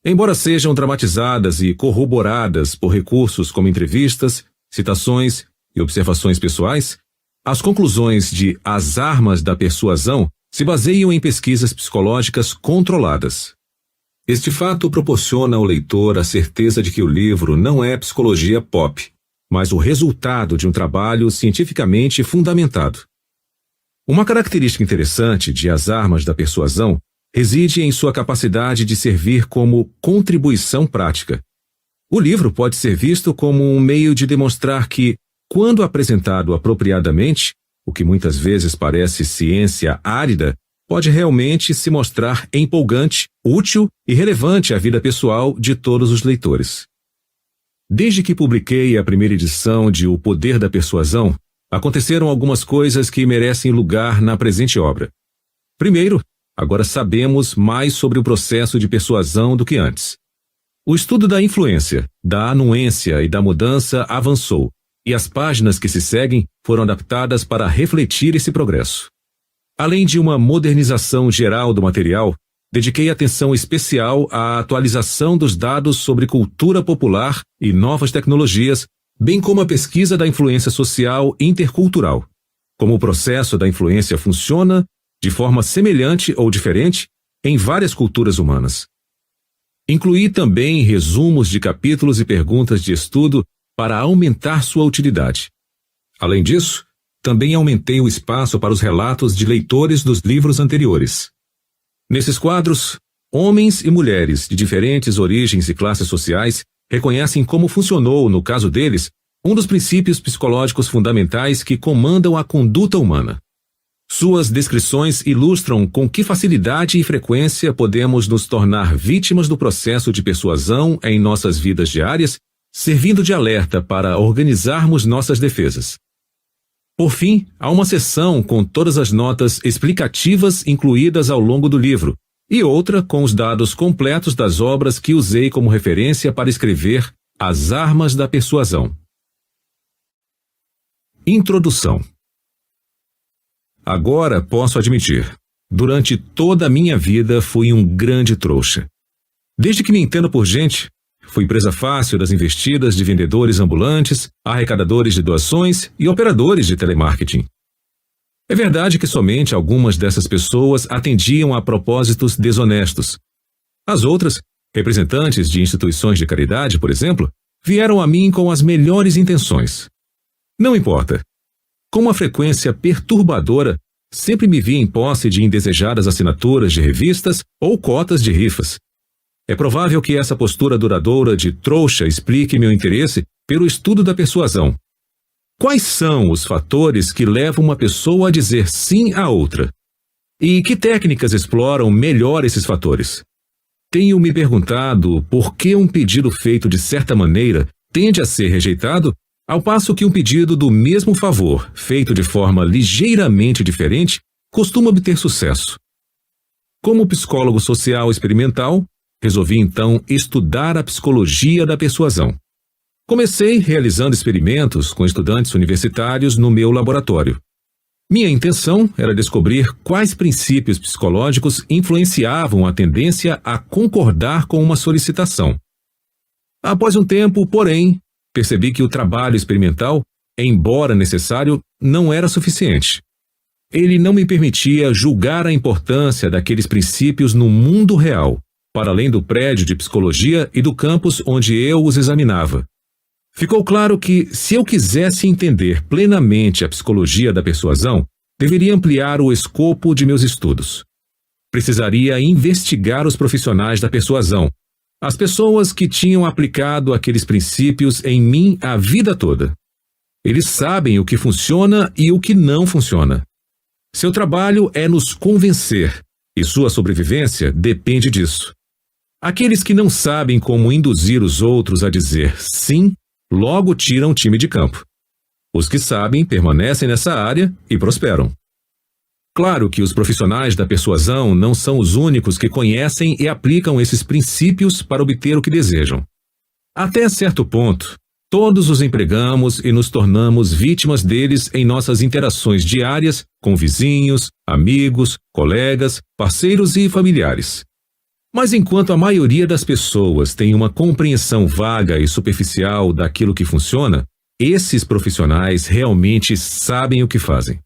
Embora sejam dramatizadas e corroboradas por recursos como entrevistas, citações e observações pessoais, as conclusões de As Armas da Persuasão se baseiam em pesquisas psicológicas controladas. Este fato proporciona ao leitor a certeza de que o livro não é psicologia pop, mas o resultado de um trabalho cientificamente fundamentado. Uma característica interessante de As Armas da Persuasão reside em sua capacidade de servir como contribuição prática. O livro pode ser visto como um meio de demonstrar que, quando apresentado apropriadamente, o que muitas vezes parece ciência árida, pode realmente se mostrar empolgante, útil e relevante à vida pessoal de todos os leitores. Desde que publiquei a primeira edição de O Poder da Persuasão, aconteceram algumas coisas que merecem lugar na presente obra. Primeiro, agora sabemos mais sobre o processo de persuasão do que antes. O estudo da influência, da anuência e da mudança avançou, e as páginas que se seguem foram adaptadas para refletir esse progresso. Além de uma modernização geral do material, dediquei atenção especial à atualização dos dados sobre cultura popular e novas tecnologias, bem como a pesquisa da influência social intercultural, como o processo da influência funciona, de forma semelhante ou diferente, em várias culturas humanas. Incluí também resumos de capítulos e perguntas de estudo para aumentar sua utilidade. Além disso, também aumentei o espaço para os relatos de leitores dos livros anteriores. Nesses quadros, homens e mulheres de diferentes origens e classes sociais reconhecem como funcionou, no caso deles, um dos princípios psicológicos fundamentais que comandam a conduta humana. Suas descrições ilustram com que facilidade e frequência podemos nos tornar vítimas do processo de persuasão em nossas vidas diárias, servindo de alerta para organizarmos nossas defesas. Por fim, há uma seção com todas as notas explicativas incluídas ao longo do livro, e outra com os dados completos das obras que usei como referência para escrever As Armas da Persuasão. Introdução. Agora posso admitir, durante toda a minha vida fui um grande trouxa. Desde que me entendo por gente, fui presa fácil das investidas de vendedores ambulantes, arrecadadores de doações e operadores de telemarketing. É verdade que somente algumas dessas pessoas atendiam a propósitos desonestos. As outras, representantes de instituições de caridade, por exemplo, vieram a mim com as melhores intenções. Não importa. Com uma frequência perturbadora, sempre me vi em posse de indesejadas assinaturas de revistas ou cotas de rifas. É provável que essa postura duradoura de trouxa explique meu interesse pelo estudo da persuasão. Quais são os fatores que levam uma pessoa a dizer sim a outra? E que técnicas exploram melhor esses fatores? Tenho me perguntado por que um pedido feito de certa maneira tende a ser rejeitado, ao passo que um pedido do mesmo favor, feito de forma ligeiramente diferente, costuma obter sucesso. Como psicólogo social experimental, resolvi então estudar a psicologia da persuasão. Comecei realizando experimentos com estudantes universitários no meu laboratório. Minha intenção era descobrir quais princípios psicológicos influenciavam a tendência a concordar com uma solicitação. Após um tempo, porém, percebi que o trabalho experimental, embora necessário, não era suficiente. Ele não me permitia julgar a importância daqueles princípios no mundo real, para além do prédio de psicologia e do campus onde eu os examinava. Ficou claro que, se eu quisesse entender plenamente a psicologia da persuasão, deveria ampliar o escopo de meus estudos. Precisaria investigar os profissionais da persuasão, as pessoas que tinham aplicado aqueles princípios em mim a vida toda. Eles sabem o que funciona e o que não funciona. Seu trabalho é nos convencer, e sua sobrevivência depende disso. Aqueles que não sabem como induzir os outros a dizer sim, logo tiram o time de campo. Os que sabem permanecem nessa área e prosperam. Claro que os profissionais da persuasão não são os únicos que conhecem e aplicam esses princípios para obter o que desejam. Até certo ponto, todos os empregamos e nos tornamos vítimas deles em nossas interações diárias com vizinhos, amigos, colegas, parceiros e familiares. Mas enquanto a maioria das pessoas tem uma compreensão vaga e superficial daquilo que funciona, esses profissionais realmente sabem o que fazem.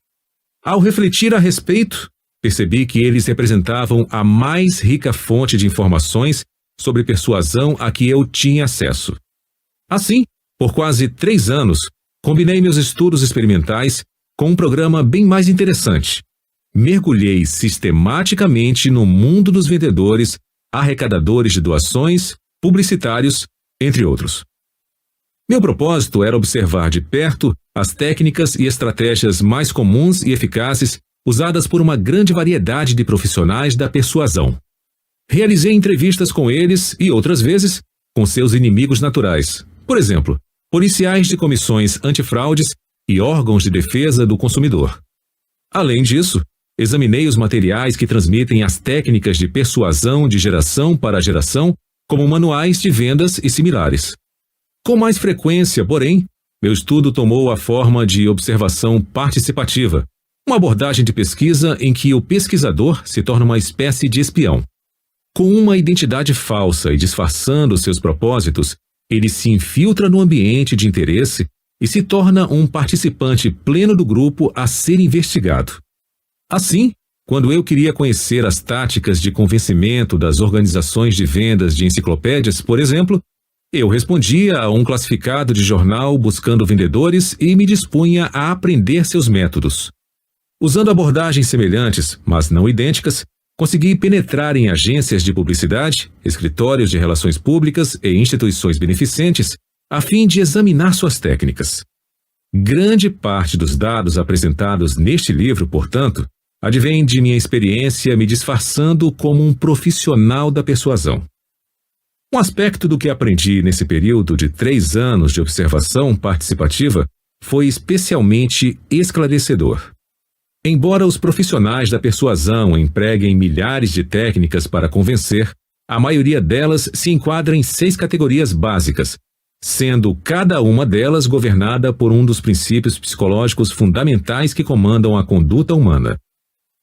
Ao refletir a respeito, percebi que eles representavam a mais rica fonte de informações sobre persuasão a que eu tinha acesso. Assim, por quase 3 anos, combinei meus estudos experimentais com um programa bem mais interessante. Mergulhei sistematicamente no mundo dos vendedores, arrecadadores de doações, publicitários, entre outros. Meu propósito era observar de perto as técnicas e estratégias mais comuns e eficazes usadas por uma grande variedade de profissionais da persuasão. Realizei entrevistas com eles e, outras vezes, com seus inimigos naturais, por exemplo, policiais de comissões antifraudes e órgãos de defesa do consumidor. Além disso, examinei os materiais que transmitem as técnicas de persuasão de geração para geração, como manuais de vendas e similares. Com mais frequência, porém, meu estudo tomou a forma de observação participativa, uma abordagem de pesquisa em que o pesquisador se torna uma espécie de espião. Com uma identidade falsa e disfarçando seus propósitos, ele se infiltra no ambiente de interesse e se torna um participante pleno do grupo a ser investigado. Assim, quando eu queria conhecer as táticas de convencimento das organizações de vendas de enciclopédias, por exemplo, eu respondia a um classificado de jornal buscando vendedores e me dispunha a aprender seus métodos. Usando abordagens semelhantes, mas não idênticas, consegui penetrar em agências de publicidade, escritórios de relações públicas e instituições beneficentes, a fim de examinar suas técnicas. Grande parte dos dados apresentados neste livro, portanto, advém de minha experiência me disfarçando como um profissional da persuasão. Um aspecto do que aprendi nesse período de 3 anos de observação participativa foi especialmente esclarecedor. Embora os profissionais da persuasão empreguem milhares de técnicas para convencer, a maioria delas se enquadra em 6 categorias básicas, sendo cada uma delas governada por um dos princípios psicológicos fundamentais que comandam a conduta humana.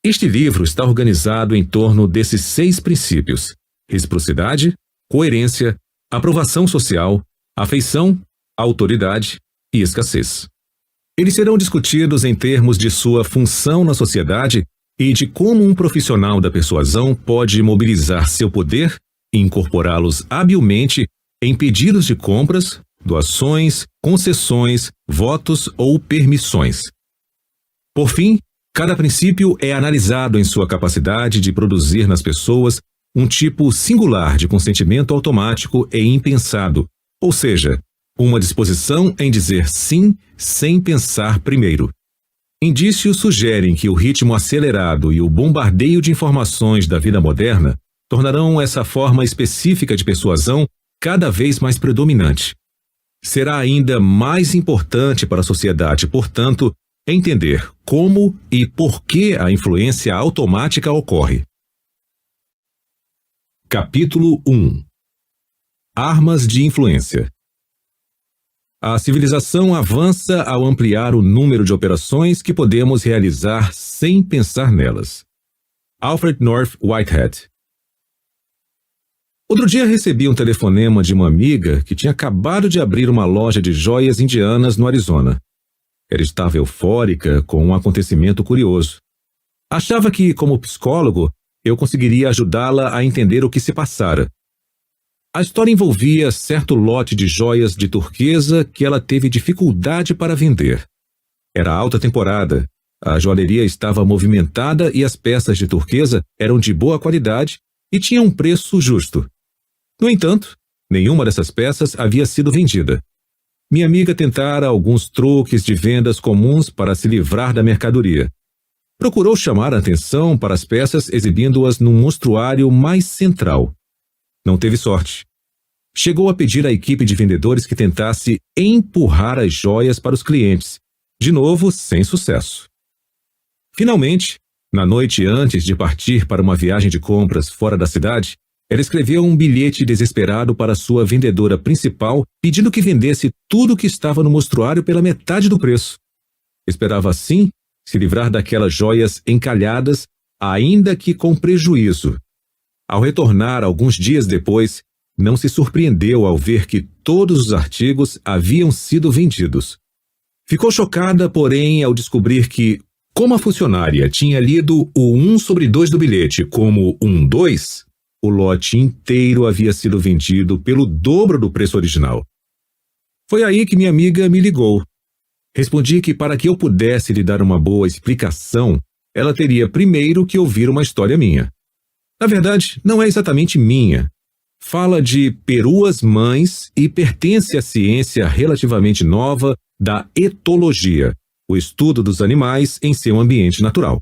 Este livro está organizado em torno desses 6 princípios: reciprocidade, coerência, aprovação social, afeição, autoridade e escassez. Eles serão discutidos em termos de sua função na sociedade e de como um profissional da persuasão pode mobilizar seu poder e incorporá-los habilmente em pedidos de compras, doações, concessões, votos ou permissões. Por fim, cada princípio é analisado em sua capacidade de produzir nas pessoas um tipo singular de consentimento automático e impensado, ou seja, uma disposição em dizer sim sem pensar primeiro. Indícios sugerem que o ritmo acelerado e o bombardeio de informações da vida moderna tornarão essa forma específica de persuasão cada vez mais predominante. Será ainda mais importante para a sociedade, portanto, entender como e por que a influência automática ocorre. Capítulo 1. Armas de influência. A civilização avança ao ampliar o número de operações que podemos realizar sem pensar nelas. Alfred North Whitehead. Outro dia recebi um telefonema de uma amiga que tinha acabado de abrir uma loja de joias indianas no Arizona. Ela estava eufórica com um acontecimento curioso. Achava que, como psicólogo, eu conseguiria ajudá-la a entender o que se passara. A história envolvia certo lote de joias de turquesa que ela teve dificuldade para vender. Era alta temporada, a joalheria estava movimentada e as peças de turquesa eram de boa qualidade e tinham um preço justo. No entanto, nenhuma dessas peças havia sido vendida. Minha amiga tentara alguns truques de vendas comuns para se livrar da mercadoria. Procurou chamar a atenção para as peças exibindo-as num mostruário mais central. Não teve sorte. Chegou a pedir à equipe de vendedores que tentasse empurrar as joias para os clientes, de novo sem sucesso. Finalmente, na noite antes de partir para uma viagem de compras fora da cidade, ela escreveu um bilhete desesperado para sua vendedora principal, pedindo que vendesse tudo o que estava no mostruário pela metade do preço. Esperava assim se livrar daquelas joias encalhadas, ainda que com prejuízo. Ao retornar alguns dias depois, não se surpreendeu ao ver que todos os artigos haviam sido vendidos. Ficou chocada, porém, ao descobrir que, como a funcionária tinha lido o 1/2 do bilhete como 1/2, o lote inteiro havia sido vendido pelo dobro do preço original. Foi aí que minha amiga me ligou. Respondi que para que eu pudesse lhe dar uma boa explicação, ela teria primeiro que ouvir uma história minha. Na verdade, não é exatamente minha. Fala de peruas mães e pertence à ciência relativamente nova da etologia, o estudo dos animais em seu ambiente natural.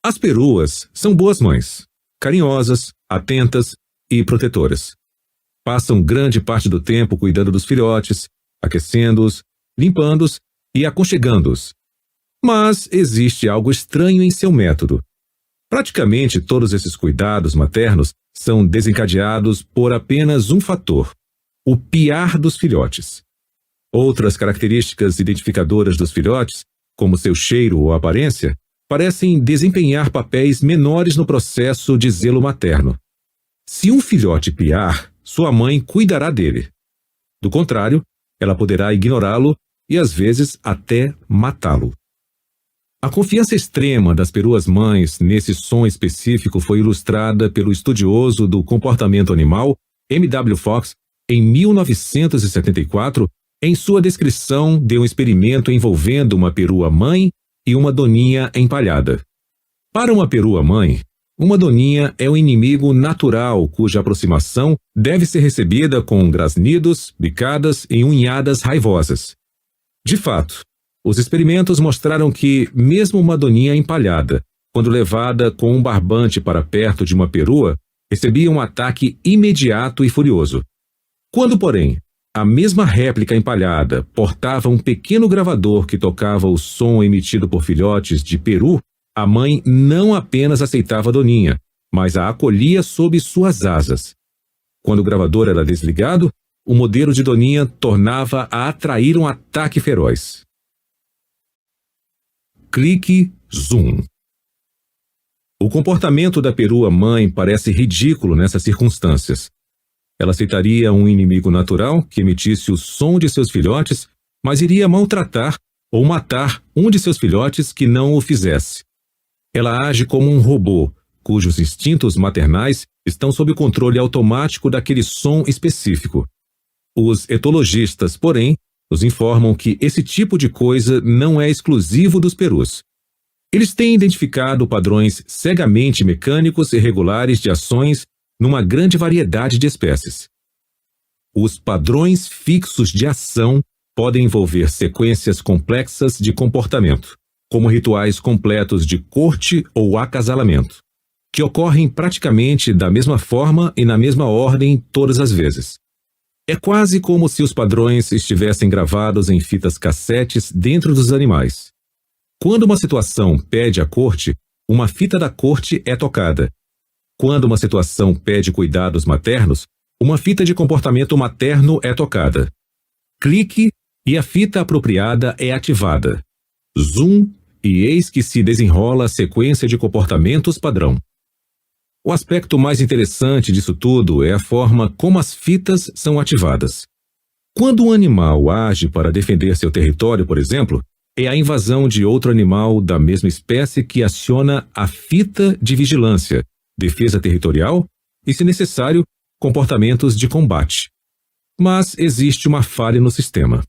As peruas são boas mães, carinhosas, atentas e protetoras. Passam grande parte do tempo cuidando dos filhotes, aquecendo-os, limpando-os e aconchegando-os. Mas existe algo estranho em seu método. Praticamente todos esses cuidados maternos são desencadeados por apenas um fator: o piar dos filhotes. Outras características identificadoras dos filhotes, como seu cheiro ou aparência, parecem desempenhar papéis menores no processo de zelo materno. Se um filhote piar, sua mãe cuidará dele. Do contrário, ela poderá ignorá-lo e às vezes até matá-lo. A confiança extrema das peruas mães nesse som específico foi ilustrada pelo estudioso do comportamento animal M.W. Fox em 1974, em sua descrição de um experimento envolvendo uma perua mãe e uma doninha empalhada. Para uma perua mãe, uma doninha é um inimigo natural cuja aproximação deve ser recebida com grasnidos, bicadas e unhadas raivosas. De fato, os experimentos mostraram que, mesmo uma doninha empalhada, quando levada com um barbante para perto de uma perua, recebia um ataque imediato e furioso. Quando, porém, a mesma réplica empalhada portava um pequeno gravador que tocava o som emitido por filhotes de peru, a mãe não apenas aceitava a doninha, mas a acolhia sob suas asas. Quando o gravador era desligado, o modelo de doninha tornava a atrair um ataque feroz. Clique zoom. O comportamento da perua mãe parece ridículo nessas circunstâncias. Ela aceitaria um inimigo natural que emitisse o som de seus filhotes, mas iria maltratar ou matar um de seus filhotes que não o fizesse. Ela age como um robô, cujos instintos maternais estão sob o controle automático daquele som específico. Os etologistas, porém, nos informam que esse tipo de coisa não é exclusivo dos perus. Eles têm identificado padrões cegamente mecânicos e regulares de ações numa grande variedade de espécies. Os padrões fixos de ação podem envolver sequências complexas de comportamento, como rituais completos de corte ou acasalamento, que ocorrem praticamente da mesma forma e na mesma ordem todas as vezes. É quase como se os padrões estivessem gravados em fitas cassetes dentro dos animais. Quando uma situação pede a corte, uma fita da corte é tocada. Quando uma situação pede cuidados maternos, uma fita de comportamento materno é tocada. Clique e a fita apropriada é ativada. Zoom e eis que se desenrola a sequência de comportamentos padrão. O aspecto mais interessante disso tudo é a forma como as fitas são ativadas. Quando um animal age para defender seu território, por exemplo, é a invasão de outro animal da mesma espécie que aciona a fita de vigilância, defesa territorial e, se necessário, comportamentos de combate. Mas existe uma falha no sistema.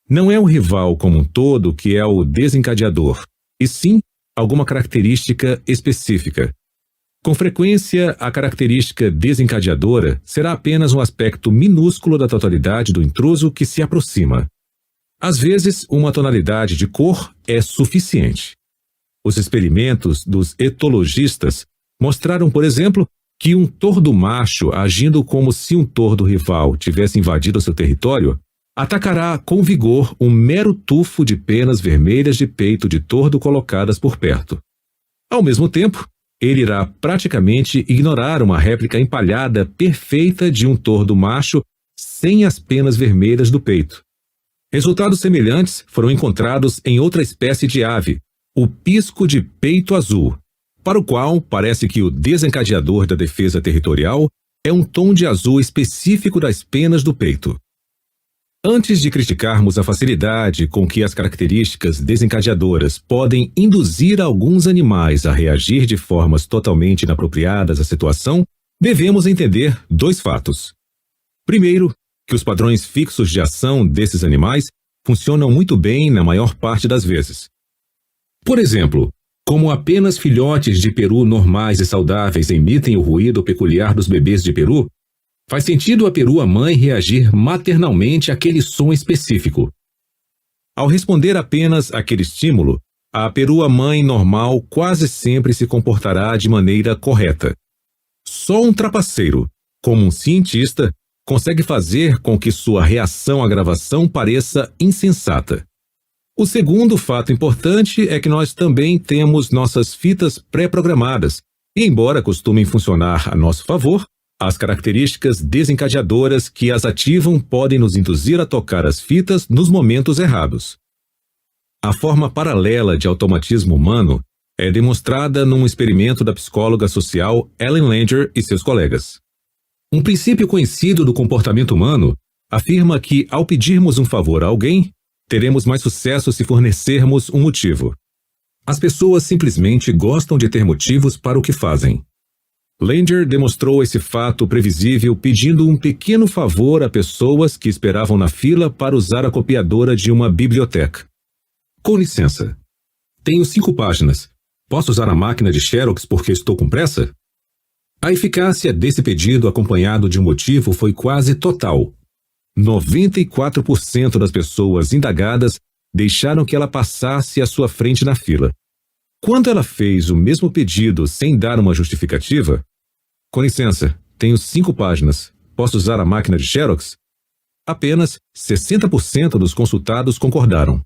Não é o rival como um todo que é o desencadeador, e sim alguma característica específica. Com frequência, a característica desencadeadora será apenas um aspecto minúsculo da totalidade do intruso que se aproxima. Às vezes, uma tonalidade de cor é suficiente. Os experimentos dos etologistas mostraram, por exemplo, que um tordo macho, agindo como se um tordo rival tivesse invadido seu território, atacará com vigor um mero tufo de penas vermelhas de peito de tordo colocadas por perto. Ao mesmo tempo, ele irá praticamente ignorar uma réplica empalhada perfeita de um tordo macho sem as penas vermelhas do peito. Resultados semelhantes foram encontrados em outra espécie de ave, o pisco de peito azul, para o qual parece que o desencadeador da defesa territorial é um tom de azul específico das penas do peito. Antes de criticarmos a facilidade com que as características desencadeadoras podem induzir alguns animais a reagir de formas totalmente inapropriadas à situação, devemos entender dois fatos. Primeiro, que os padrões fixos de ação desses animais funcionam muito bem na maior parte das vezes. Por exemplo, como apenas filhotes de peru normais e saudáveis emitem o ruído peculiar dos bebês de peru, faz sentido a perua-mãe reagir maternalmente àquele som específico. Ao responder apenas àquele estímulo, a perua-mãe normal quase sempre se comportará de maneira correta. Só um trapaceiro, como um cientista, consegue fazer com que sua reação à gravação pareça insensata. O segundo fato importante é que nós também temos nossas fitas pré-programadas, e embora costumem funcionar a nosso favor, as características desencadeadoras que as ativam podem nos induzir a tocar as fitas nos momentos errados. A forma paralela de automatismo humano é demonstrada num experimento da psicóloga social Ellen Langer e seus colegas. Um princípio conhecido do comportamento humano afirma que, ao pedirmos um favor a alguém, teremos mais sucesso se fornecermos um motivo. As pessoas simplesmente gostam de ter motivos para o que fazem. Langer demonstrou esse fato previsível pedindo um pequeno favor a pessoas que esperavam na fila para usar a copiadora de uma biblioteca. Com licença. Tenho 5 páginas. Posso usar a máquina de Xerox porque estou com pressa? A eficácia desse pedido acompanhado de um motivo foi quase total. 94% das pessoas indagadas deixaram que ela passasse à sua frente na fila. Quando ela fez o mesmo pedido sem dar uma justificativa, com licença, tenho 5 páginas, posso usar a máquina de Xerox? Apenas 60% dos consultados concordaram.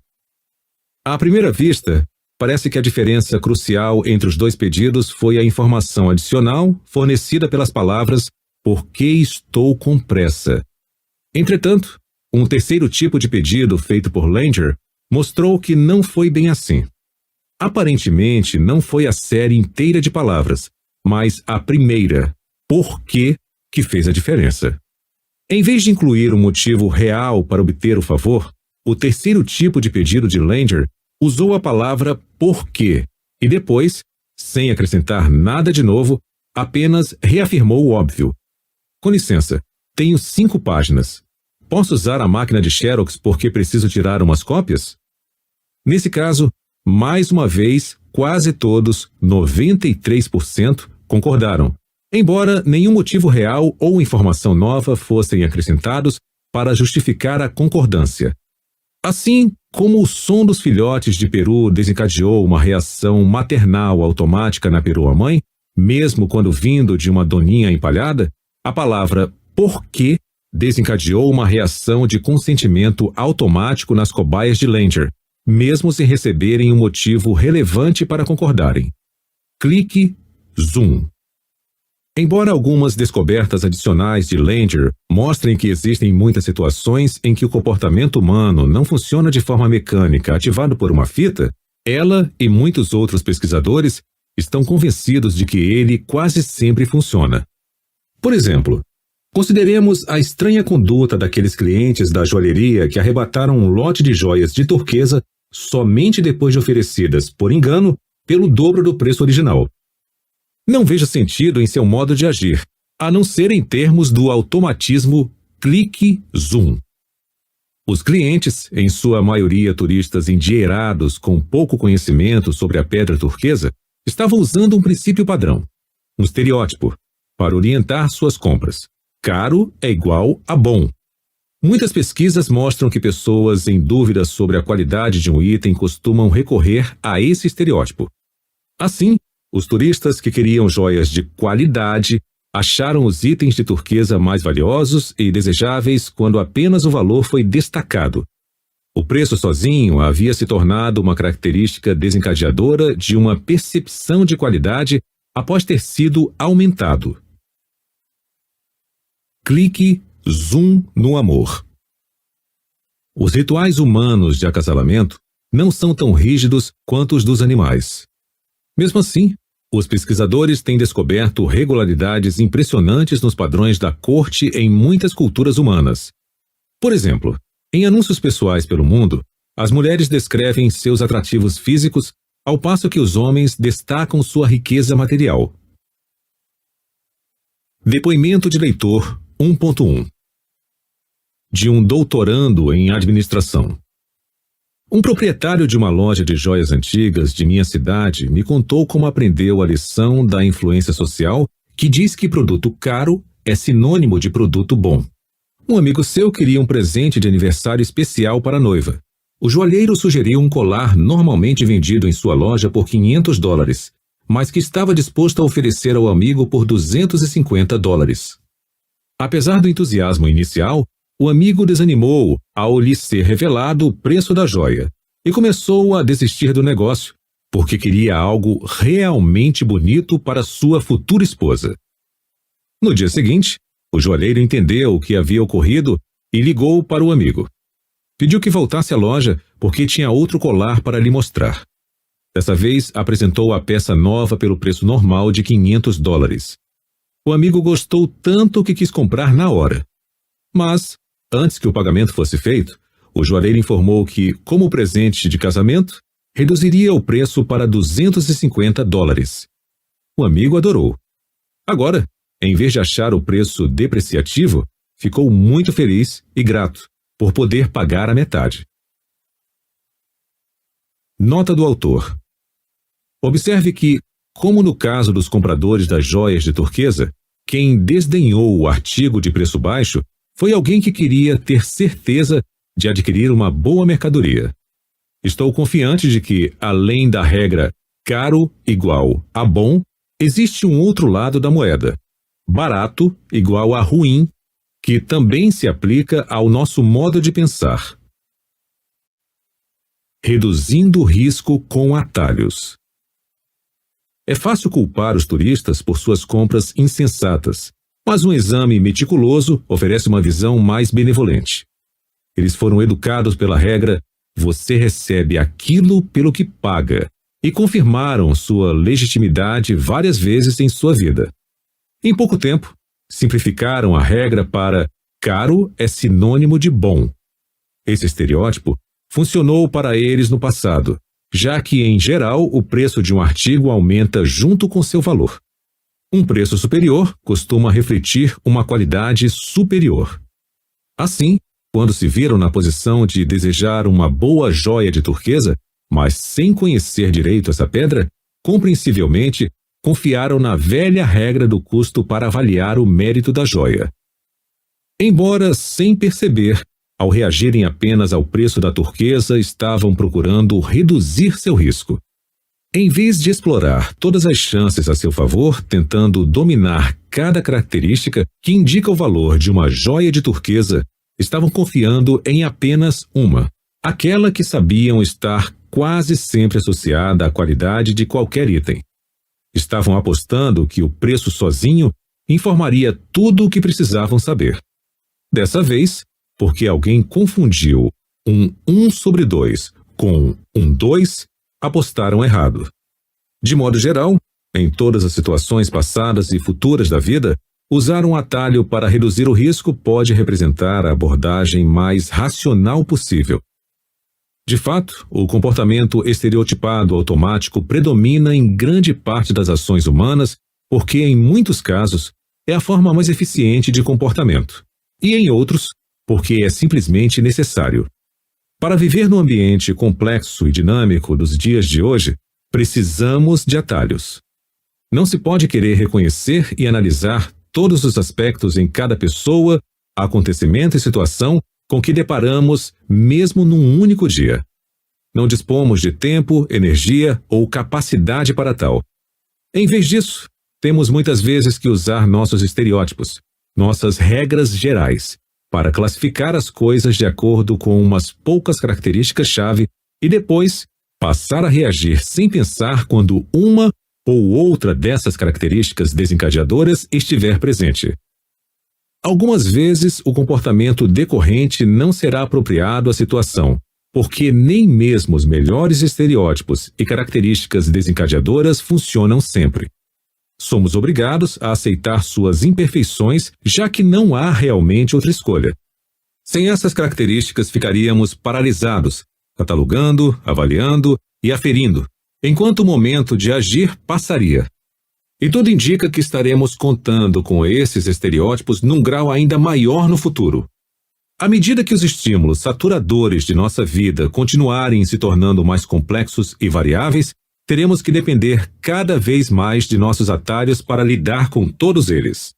À primeira vista, parece que a diferença crucial entre os dois pedidos foi a informação adicional fornecida pelas palavras "porque estou com pressa". Entretanto, um terceiro tipo de pedido feito por Langer mostrou que não foi bem assim. Aparentemente, não foi a série inteira de palavras, mas a primeira, "por quê", que fez a diferença. Em vez de incluir um motivo real para obter o favor, o terceiro tipo de pedido de Langer usou a palavra "por quê" e depois, sem acrescentar nada de novo, apenas reafirmou o óbvio. Com licença, tenho 5 páginas. Posso usar a máquina de Xerox porque preciso tirar umas cópias? Nesse caso, mais uma vez, quase todos, 93%, concordaram, embora nenhum motivo real ou informação nova fossem acrescentados para justificar a concordância. Assim como o som dos filhotes de peru desencadeou uma reação maternal automática na perua-mãe, mesmo quando vindo de uma doninha empalhada, a palavra "por quê" desencadeou uma reação de consentimento automático nas cobaias de Langer, mesmo sem receberem um motivo relevante para concordarem. Clique Zoom. Embora algumas descobertas adicionais de Langer mostrem que existem muitas situações em que o comportamento humano não funciona de forma mecânica ativado por uma fita, ela e muitos outros pesquisadores estão convencidos de que ele quase sempre funciona. Por exemplo, consideremos a estranha conduta daqueles clientes da joalheria que arrebataram um lote de joias de turquesa somente depois de oferecidas, por engano, pelo dobro do preço original. Não vejo sentido em seu modo de agir, a não ser em termos do automatismo clique zoom. Os clientes, em sua maioria turistas endinheirados com pouco conhecimento sobre a pedra turquesa, estavam usando um princípio padrão, um estereótipo, para orientar suas compras. Caro é igual a bom. Muitas pesquisas mostram que pessoas em dúvida sobre a qualidade de um item costumam recorrer a esse estereótipo. Assim, os turistas que queriam joias de qualidade acharam os itens de turquesa mais valiosos e desejáveis quando apenas o valor foi destacado. O preço sozinho havia se tornado uma característica desencadeadora de uma percepção de qualidade após ter sido aumentado. Clique zoom no amor. Os rituais humanos de acasalamento não são tão rígidos quanto os dos animais. Mesmo assim, Os pesquisadores têm descoberto regularidades impressionantes nos padrões da corte em muitas culturas humanas. Por exemplo, em anúncios pessoais pelo mundo, as mulheres descrevem seus atrativos físicos, ao passo que os homens destacam sua riqueza material. Depoimento de leitor 1.1 de um doutorando em administração. Um proprietário de uma loja de joias antigas de minha cidade me contou como aprendeu a lição da influência social que diz que produto caro é sinônimo de produto bom. Um amigo seu queria um presente de aniversário especial para a noiva. O joalheiro sugeriu um colar normalmente vendido em sua loja por $500, mas que estava disposto a oferecer ao amigo por $250. Apesar do entusiasmo inicial, o amigo desanimou ao lhe ser revelado o preço da joia e começou a desistir do negócio, porque queria algo realmente bonito para sua futura esposa. No dia seguinte, o joalheiro entendeu o que havia ocorrido e ligou para o amigo. Pediu que voltasse à loja porque tinha outro colar para lhe mostrar. Dessa vez, apresentou a peça nova pelo preço normal de $500. O amigo gostou tanto que quis comprar na hora. Mas, antes que o pagamento fosse feito, o joalheiro informou que, como presente de casamento, reduziria o preço para $250. O amigo adorou. Agora, em vez de achar o preço depreciativo, ficou muito feliz e grato por poder pagar a metade. Nota do autor. Observe que, como no caso dos compradores das joias de turquesa, quem desdenhou o artigo de preço baixo foi alguém que queria ter certeza de adquirir uma boa mercadoria. Estou confiante de que, além da regra caro igual a bom, existe um outro lado da moeda, barato igual a ruim, que também se aplica ao nosso modo de pensar. Reduzindo o risco com atalhos. É fácil culpar os turistas por suas compras insensatas, mas um exame meticuloso oferece uma visão mais benevolente. Eles foram educados pela regra "você recebe aquilo pelo que paga" e confirmaram sua legitimidade várias vezes em sua vida. Em pouco tempo, simplificaram a regra para "caro é sinônimo de bom". Esse estereótipo funcionou para eles no passado, já que, em geral, o preço de um artigo aumenta junto com seu valor. Um preço superior costuma refletir uma qualidade superior. Assim, quando se viram na posição de desejar uma boa joia de turquesa, mas sem conhecer direito essa pedra, compreensivelmente, confiaram na velha regra do custo para avaliar o mérito da joia. Embora sem perceber, ao reagirem apenas ao preço da turquesa, estavam procurando reduzir seu risco. Em vez de explorar todas as chances a seu favor, tentando dominar cada característica que indica o valor de uma joia de turquesa, estavam confiando em apenas uma, aquela que sabiam estar quase sempre associada à qualidade de qualquer item. Estavam apostando que o preço sozinho informaria tudo o que precisavam saber. Dessa vez, porque alguém confundiu um 1/2 com um 2, apostaram errado. De modo geral, em todas as situações passadas e futuras da vida, usar um atalho para reduzir o risco pode representar a abordagem mais racional possível. De fato, o comportamento estereotipado automático predomina em grande parte das ações humanas porque, em muitos casos, é a forma mais eficiente de comportamento, e em outros, porque é simplesmente necessário. Para viver no ambiente complexo e dinâmico dos dias de hoje, precisamos de atalhos. Não se pode querer reconhecer e analisar todos os aspectos em cada pessoa, acontecimento e situação com que deparamos mesmo num único dia. Não dispomos de tempo, energia ou capacidade para tal. Em vez disso, temos muitas vezes que usar nossos estereótipos, nossas regras gerais, para classificar as coisas de acordo com umas poucas características-chave e depois passar a reagir sem pensar quando uma ou outra dessas características desencadeadoras estiver presente. Algumas vezes o comportamento decorrente não será apropriado à situação, porque nem mesmo os melhores estereótipos e características desencadeadoras funcionam sempre. Somos obrigados a aceitar suas imperfeições, já que não há realmente outra escolha. Sem essas características, ficaríamos paralisados, catalogando, avaliando e aferindo, enquanto o momento de agir passaria. E tudo indica que estaremos contando com esses estereótipos num grau ainda maior no futuro. À medida que os estímulos saturadores de nossa vida continuarem se tornando mais complexos e variáveis, teremos que depender cada vez mais de nossos atalhos para lidar com todos eles.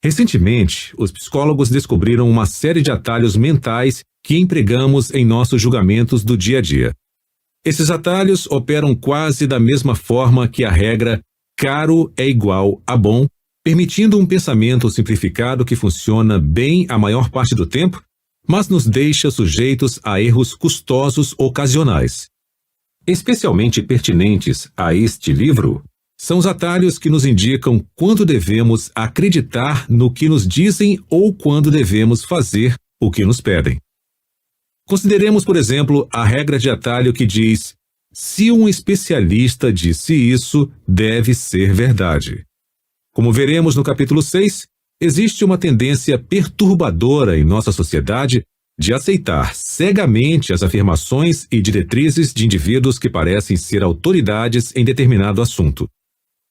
Recentemente, os psicólogos descobriram uma série de atalhos mentais que empregamos em nossos julgamentos do dia a dia. Esses atalhos operam quase da mesma forma que a regra caro é igual a bom, permitindo um pensamento simplificado que funciona bem a maior parte do tempo, mas nos deixa sujeitos a erros custosos ocasionais. Especialmente pertinentes a este livro são os atalhos que nos indicam quando devemos acreditar no que nos dizem ou quando devemos fazer o que nos pedem. Consideremos, por exemplo, a regra de atalho que diz: se um especialista disse isso, deve ser verdade. Como veremos no capítulo 6, existe uma tendência perturbadora em nossa sociedade de aceitar cegamente as afirmações e diretrizes de indivíduos que parecem ser autoridades em determinado assunto.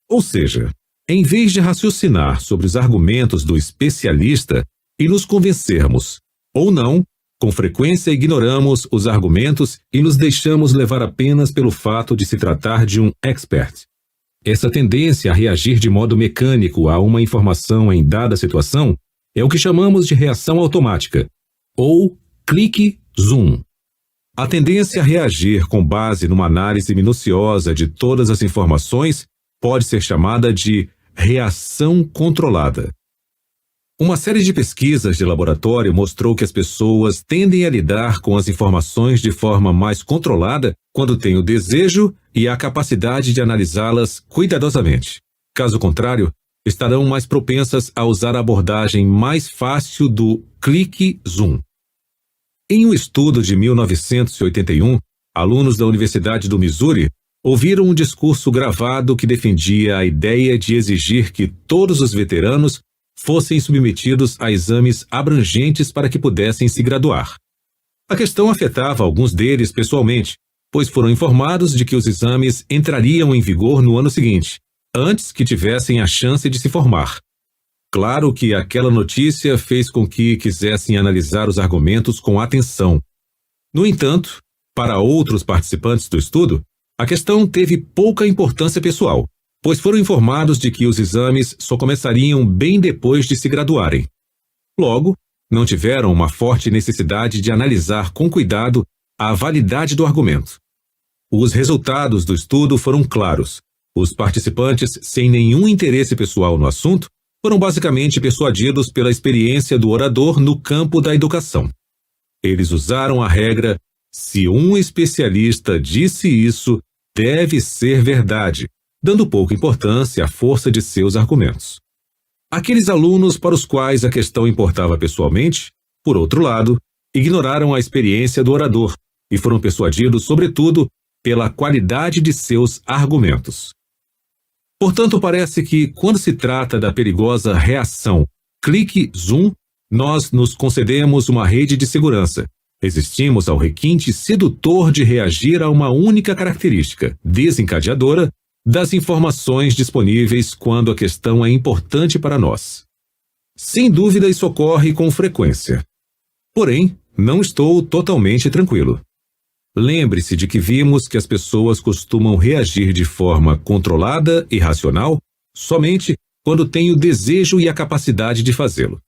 Ou seja, em vez de raciocinar sobre os argumentos do especialista e nos convencermos, ou não, com frequência ignoramos os argumentos e nos deixamos levar apenas pelo fato de se tratar de um expert. Essa tendência a reagir de modo mecânico a uma informação em dada situação é o que chamamos de reação automática, ou clique-zoom. A tendência a reagir com base numa análise minuciosa de todas as informações pode ser chamada de reação controlada. Uma série de pesquisas de laboratório mostrou que as pessoas tendem a lidar com as informações de forma mais controlada quando têm o desejo e a capacidade de analisá-las cuidadosamente. Caso contrário, estarão mais propensas a usar a abordagem mais fácil do clique-zoom. Em um estudo de 1981, alunos da Universidade do Missouri ouviram um discurso gravado que defendia a ideia de exigir que todos os veteranos fossem submetidos a exames abrangentes para que pudessem se graduar. A questão afetava alguns deles pessoalmente, pois foram informados de que os exames entrariam em vigor no ano seguinte, antes que tivessem a chance de se formar. Claro que aquela notícia fez com que quisessem analisar os argumentos com atenção. No entanto, para outros participantes do estudo, a questão teve pouca importância pessoal, pois foram informados de que os exames só começariam bem depois de se graduarem. Logo, não tiveram uma forte necessidade de analisar com cuidado a validade do argumento. Os resultados do estudo foram claros. Os participantes, sem nenhum interesse pessoal no assunto, foram basicamente persuadidos pela experiência do orador no campo da educação. Eles usaram a regra: se um especialista disse isso, deve ser verdade, dando pouca importância à força de seus argumentos. Aqueles alunos para os quais a questão importava pessoalmente, por outro lado, ignoraram a experiência do orador e foram persuadidos, sobretudo, pela qualidade de seus argumentos. Portanto, parece que, quando se trata da perigosa reação clique-zoom, nós nos concedemos uma rede de segurança. Resistimos ao requinte sedutor de reagir a uma única característica desencadeadora das informações disponíveis quando a questão é importante para nós. Sem dúvida, isso ocorre com frequência. Porém, não estou totalmente tranquilo. Lembre-se de que vimos que as pessoas costumam reagir de forma controlada e racional somente quando têm o desejo e a capacidade de fazê-lo.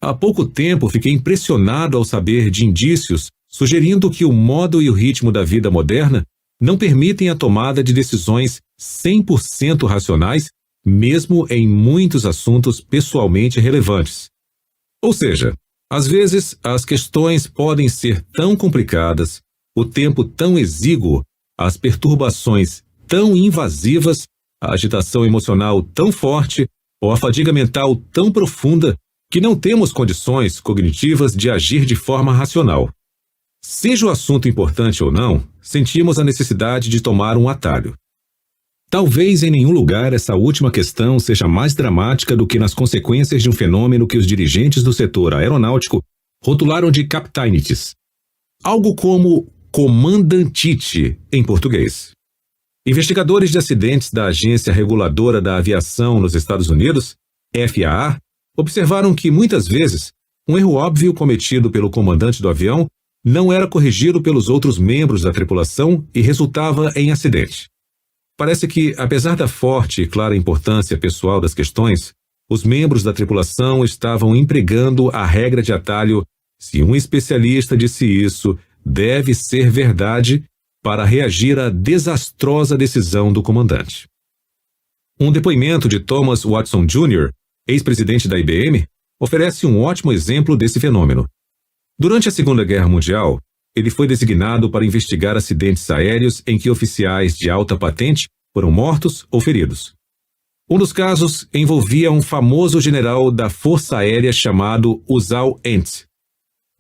Há pouco tempo fiquei impressionado ao saber de indícios sugerindo que o modo e o ritmo da vida moderna não permitem a tomada de decisões 100% racionais, mesmo em muitos assuntos pessoalmente relevantes. Ou seja, às vezes as questões podem ser tão complicadas, o tempo tão exíguo, as perturbações tão invasivas, a agitação emocional tão forte ou a fadiga mental tão profunda que não temos condições cognitivas de agir de forma racional. Seja o assunto importante ou não, sentimos a necessidade de tomar um atalho. Talvez em nenhum lugar essa última questão seja mais dramática do que nas consequências de um fenômeno que os dirigentes do setor aeronáutico rotularam de captainites, algo como comandantite em português. Investigadores de acidentes da Agência Reguladora da Aviação nos Estados Unidos, FAA, observaram que muitas vezes um erro óbvio cometido pelo comandante do avião não era corrigido pelos outros membros da tripulação e resultava em acidente. Parece que, apesar da forte e clara importância pessoal das questões, os membros da tripulação estavam empregando a regra de atalho "se um especialista disse isso, deve ser verdade", para reagir à desastrosa decisão do comandante. Um depoimento de Thomas Watson Jr., ex-presidente da IBM, oferece um ótimo exemplo desse fenômeno. Durante a Segunda Guerra Mundial, ele foi designado para investigar acidentes aéreos em que oficiais de alta patente foram mortos ou feridos. Um dos casos envolvia um famoso general da Força Aérea chamado Uzzal Ent.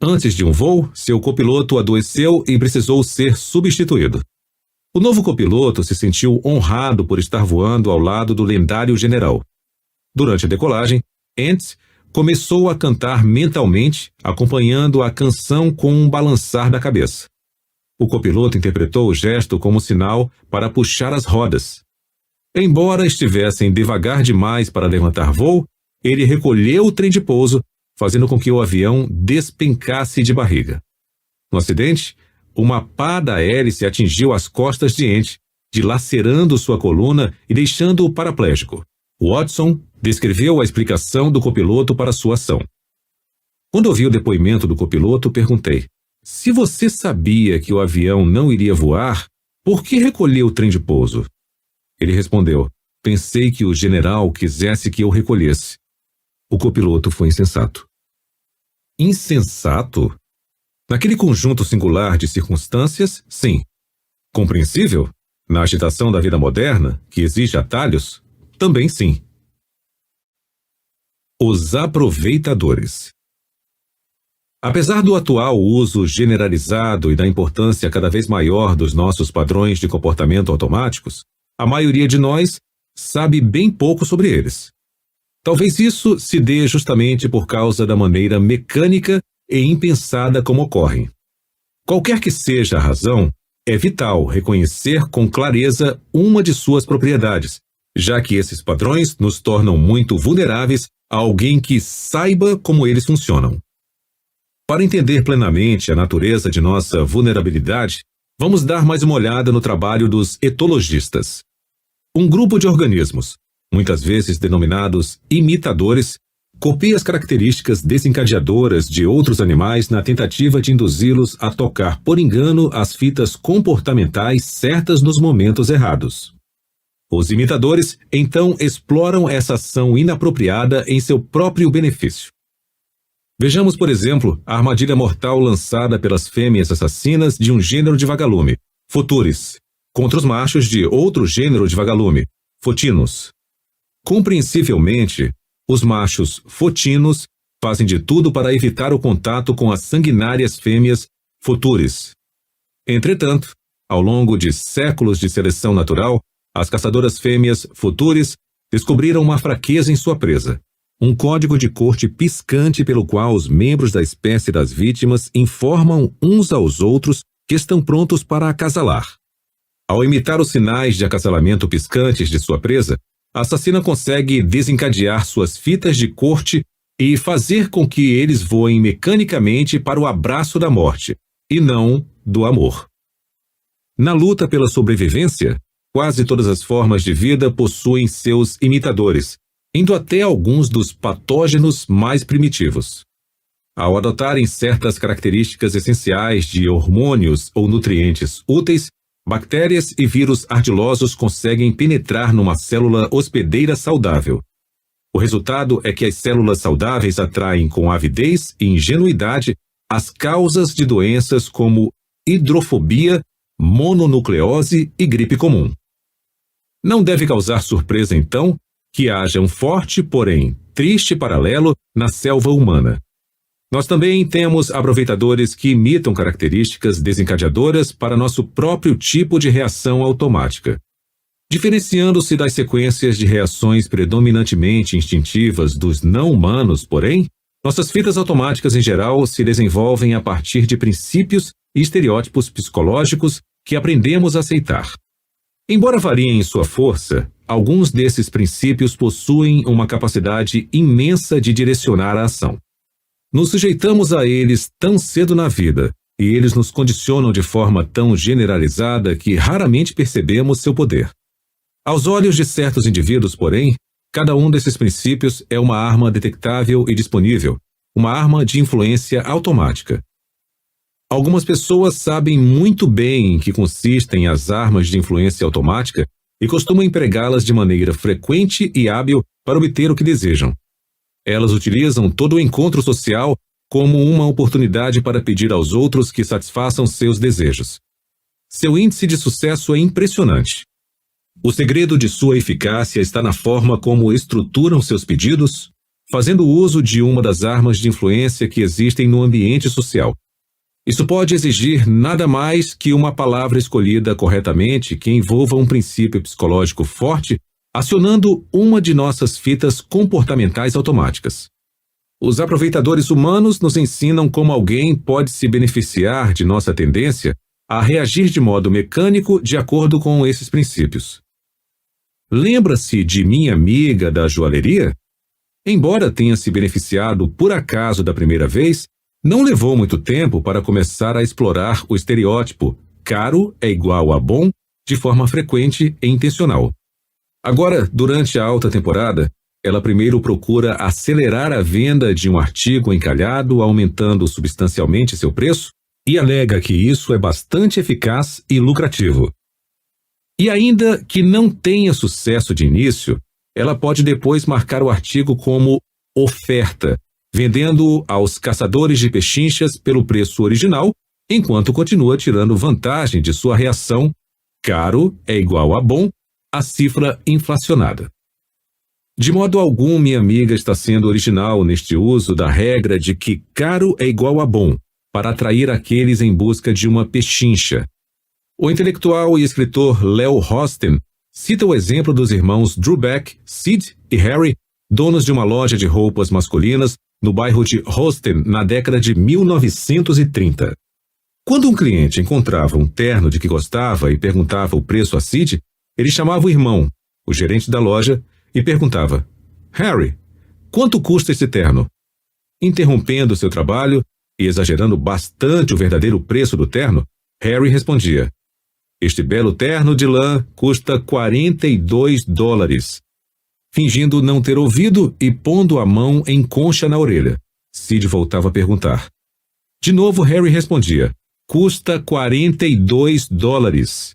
Antes de um voo, seu copiloto adoeceu e precisou ser substituído. O novo copiloto se sentiu honrado por estar voando ao lado do lendário general. Durante a decolagem, Ent começou a cantar mentalmente, acompanhando a canção com um balançar da cabeça. O copiloto interpretou o gesto como sinal para puxar as rodas. Embora estivessem devagar demais para levantar voo, ele recolheu o trem de pouso, fazendo com que o avião despencasse de barriga. No acidente, uma pá da hélice atingiu as costas de Ent, dilacerando sua coluna e deixando-o paraplégico. Watson descreveu a explicação do copiloto para sua ação. Quando ouvi o depoimento do copiloto, perguntei: "Se você sabia que o avião não iria voar, por que recolheu o trem de pouso?" Ele respondeu: "Pensei que o general quisesse que eu recolhesse." O copiloto foi insensato. Insensato? Naquele conjunto singular de circunstâncias, sim. Compreensível? Na agitação da vida moderna, que exige atalhos, também sim. Os aproveitadores. Apesar do atual uso generalizado e da importância cada vez maior dos nossos padrões de comportamento automáticos, a maioria de nós sabe bem pouco sobre eles. Talvez isso se dê justamente por causa da maneira mecânica e impensada como ocorrem. Qualquer que seja a razão, é vital reconhecer com clareza uma de suas propriedades, já que esses padrões nos tornam muito vulneráveis a alguém que saiba como eles funcionam. Para entender plenamente a natureza de nossa vulnerabilidade, vamos dar mais uma olhada no trabalho dos etologistas. Um grupo de organismos, muitas vezes denominados imitadores, copia as características desencadeadoras de outros animais na tentativa de induzi-los a tocar por engano as fitas comportamentais certas nos momentos errados. Os imitadores, então, exploram essa ação inapropriada em seu próprio benefício. Vejamos, por exemplo, a armadilha mortal lançada pelas fêmeas assassinas de um gênero de vagalume, Futures, contra os machos de outro gênero de vagalume, Fotinus. Compreensivelmente, os machos fotinos fazem de tudo para evitar o contato com as sanguinárias fêmeas Futures. Entretanto, ao longo de séculos de seleção natural, as caçadoras fêmeas Futures descobriram uma fraqueza em sua presa, um código de corte piscante pelo qual os membros da espécie das vítimas informam uns aos outros que estão prontos para acasalar. Ao imitar os sinais de acasalamento piscantes de sua presa, a assassina consegue desencadear suas fitas de corte e fazer com que eles voem mecanicamente para o abraço da morte, e não do amor. Na luta pela sobrevivência, quase todas as formas de vida possuem seus imitadores, indo até alguns dos patógenos mais primitivos. Ao adotarem certas características essenciais de hormônios ou nutrientes úteis, bactérias e vírus ardilosos conseguem penetrar numa célula hospedeira saudável. O resultado é que as células saudáveis atraem com avidez e ingenuidade as causas de doenças como hidrofobia, mononucleose e gripe comum. Não deve causar surpresa, então, que haja um forte, porém triste paralelo na selva humana. Nós também temos aproveitadores que imitam características desencadeadoras para nosso próprio tipo de reação automática. Diferenciando-se das sequências de reações predominantemente instintivas dos não-humanos, porém, nossas fitas automáticas em geral se desenvolvem a partir de princípios e estereótipos psicológicos que aprendemos a aceitar. Embora variem em sua força, alguns desses princípios possuem uma capacidade imensa de direcionar a ação. Nos sujeitamos a eles tão cedo na vida, e eles nos condicionam de forma tão generalizada que raramente percebemos seu poder. Aos olhos de certos indivíduos, porém, cada um desses princípios é uma arma detectável e disponível, uma arma de influência automática. Algumas pessoas sabem muito bem em que consistem as armas de influência automática e costumam empregá-las de maneira frequente e hábil para obter o que desejam. Elas utilizam todo o encontro social como uma oportunidade para pedir aos outros que satisfaçam seus desejos. Seu índice de sucesso é impressionante. O segredo de sua eficácia está na forma como estruturam seus pedidos, fazendo uso de uma das armas de influência que existem no ambiente social. Isso pode exigir nada mais que uma palavra escolhida corretamente que envolva um princípio psicológico forte, acionando uma de nossas fitas comportamentais automáticas. Os aproveitadores humanos nos ensinam como alguém pode se beneficiar de nossa tendência a reagir de modo mecânico de acordo com esses princípios. Lembra-se de minha amiga da joalheria? Embora tenha se beneficiado por acaso da primeira vez, não levou muito tempo para começar a explorar o estereótipo caro é igual a bom de forma frequente e intencional. Agora, durante a alta temporada, ela primeiro procura acelerar a venda de um artigo encalhado, aumentando substancialmente seu preço, e alega que isso é bastante eficaz e lucrativo. E ainda que não tenha sucesso de início, ela pode depois marcar o artigo como oferta, vendendo-o aos caçadores de pechinchas pelo preço original, enquanto continua tirando vantagem de sua reação caro é igual a bom, a cifra inflacionada. De modo algum, minha amiga está sendo original neste uso da regra de que caro é igual a bom, para atrair aqueles em busca de uma pechincha. O intelectual e escritor Leo Hosten cita o exemplo dos irmãos Drew Beck, Sid e Harry, donos de uma loja de roupas masculinas no bairro de Hosten na década de 1930. Quando um cliente encontrava um terno de que gostava e perguntava o preço a Sid, ele chamava o irmão, o gerente da loja, e perguntava: Harry, quanto custa esse terno? Interrompendo seu trabalho e exagerando bastante o verdadeiro preço do terno, Harry respondia: este belo terno de lã custa $42. Fingindo não ter ouvido e pondo a mão em concha na orelha, Sid voltava a perguntar. De novo, Harry respondia: custa $42.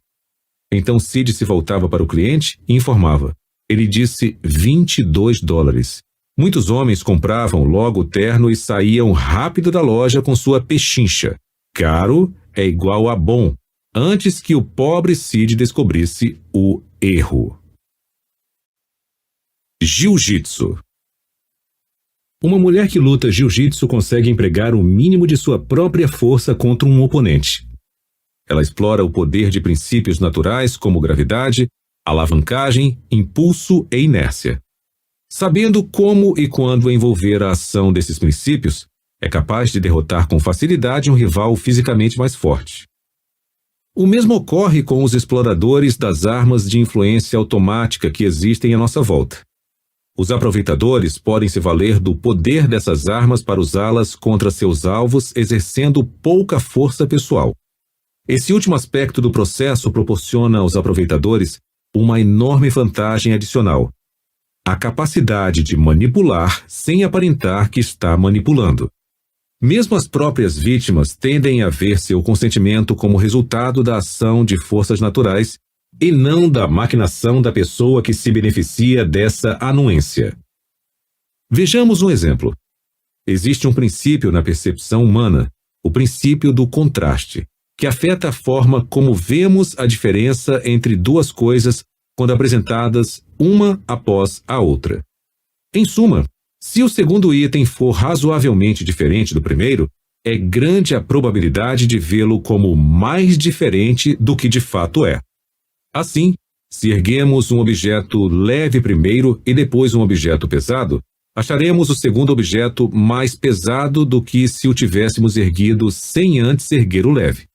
Então Sid se voltava para o cliente e informava: ele disse $22. Muitos homens compravam logo o terno e saíam rápido da loja com sua pechincha. Caro é igual a bom, antes que o pobre Sid descobrisse o erro. Jiu-jitsu. Uma mulher que luta jiu-jitsu consegue empregar o mínimo de sua própria força contra um oponente. Ela explora o poder de princípios naturais como gravidade, alavancagem, impulso e inércia. Sabendo como e quando envolver a ação desses princípios, é capaz de derrotar com facilidade um rival fisicamente mais forte. O mesmo ocorre com os exploradores das armas de influência automática que existem à nossa volta. Os aproveitadores podem se valer do poder dessas armas para usá-las contra seus alvos, exercendo pouca força pessoal. Esse último aspecto do processo proporciona aos aproveitadores uma enorme vantagem adicional: a capacidade de manipular sem aparentar que está manipulando. Mesmo as próprias vítimas tendem a ver seu consentimento como resultado da ação de forças naturais e não da maquinação da pessoa que se beneficia dessa anuência. Vejamos um exemplo. Existe um princípio na percepção humana, o princípio do contraste, que afeta a forma como vemos a diferença entre duas coisas quando apresentadas uma após a outra. Em suma, Se o segundo item for razoavelmente diferente do primeiro, é grande a probabilidade de vê-lo como mais diferente do que de fato é. Assim, se erguemos um objeto leve primeiro e depois um objeto pesado, acharemos o segundo objeto mais pesado do que se o tivéssemos erguido sem antes erguer o leve.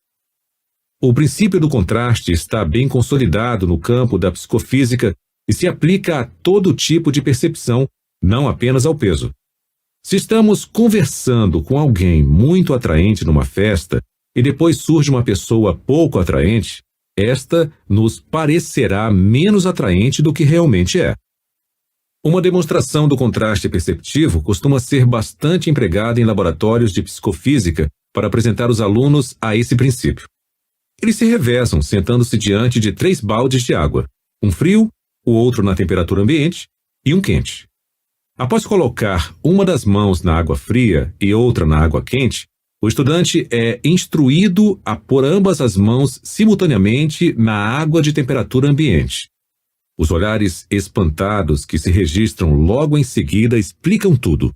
O princípio do contraste está bem consolidado no campo da psicofísica e se aplica a todo tipo de percepção, não apenas ao peso. Se estamos conversando com alguém muito atraente numa festa e depois surge uma pessoa pouco atraente, esta nos parecerá menos atraente do que realmente é. Uma demonstração do contraste perceptivo costuma ser bastante empregada em laboratórios de psicofísica para apresentar os alunos a esse princípio. Eles se revezam sentando-se diante de 3 baldes de água, um frio, o outro na temperatura ambiente e um quente. Após colocar uma das mãos na água fria e outra na água quente, o estudante é instruído a pôr ambas as mãos simultaneamente na água de temperatura ambiente. Os olhares espantados que se registram logo em seguida explicam tudo.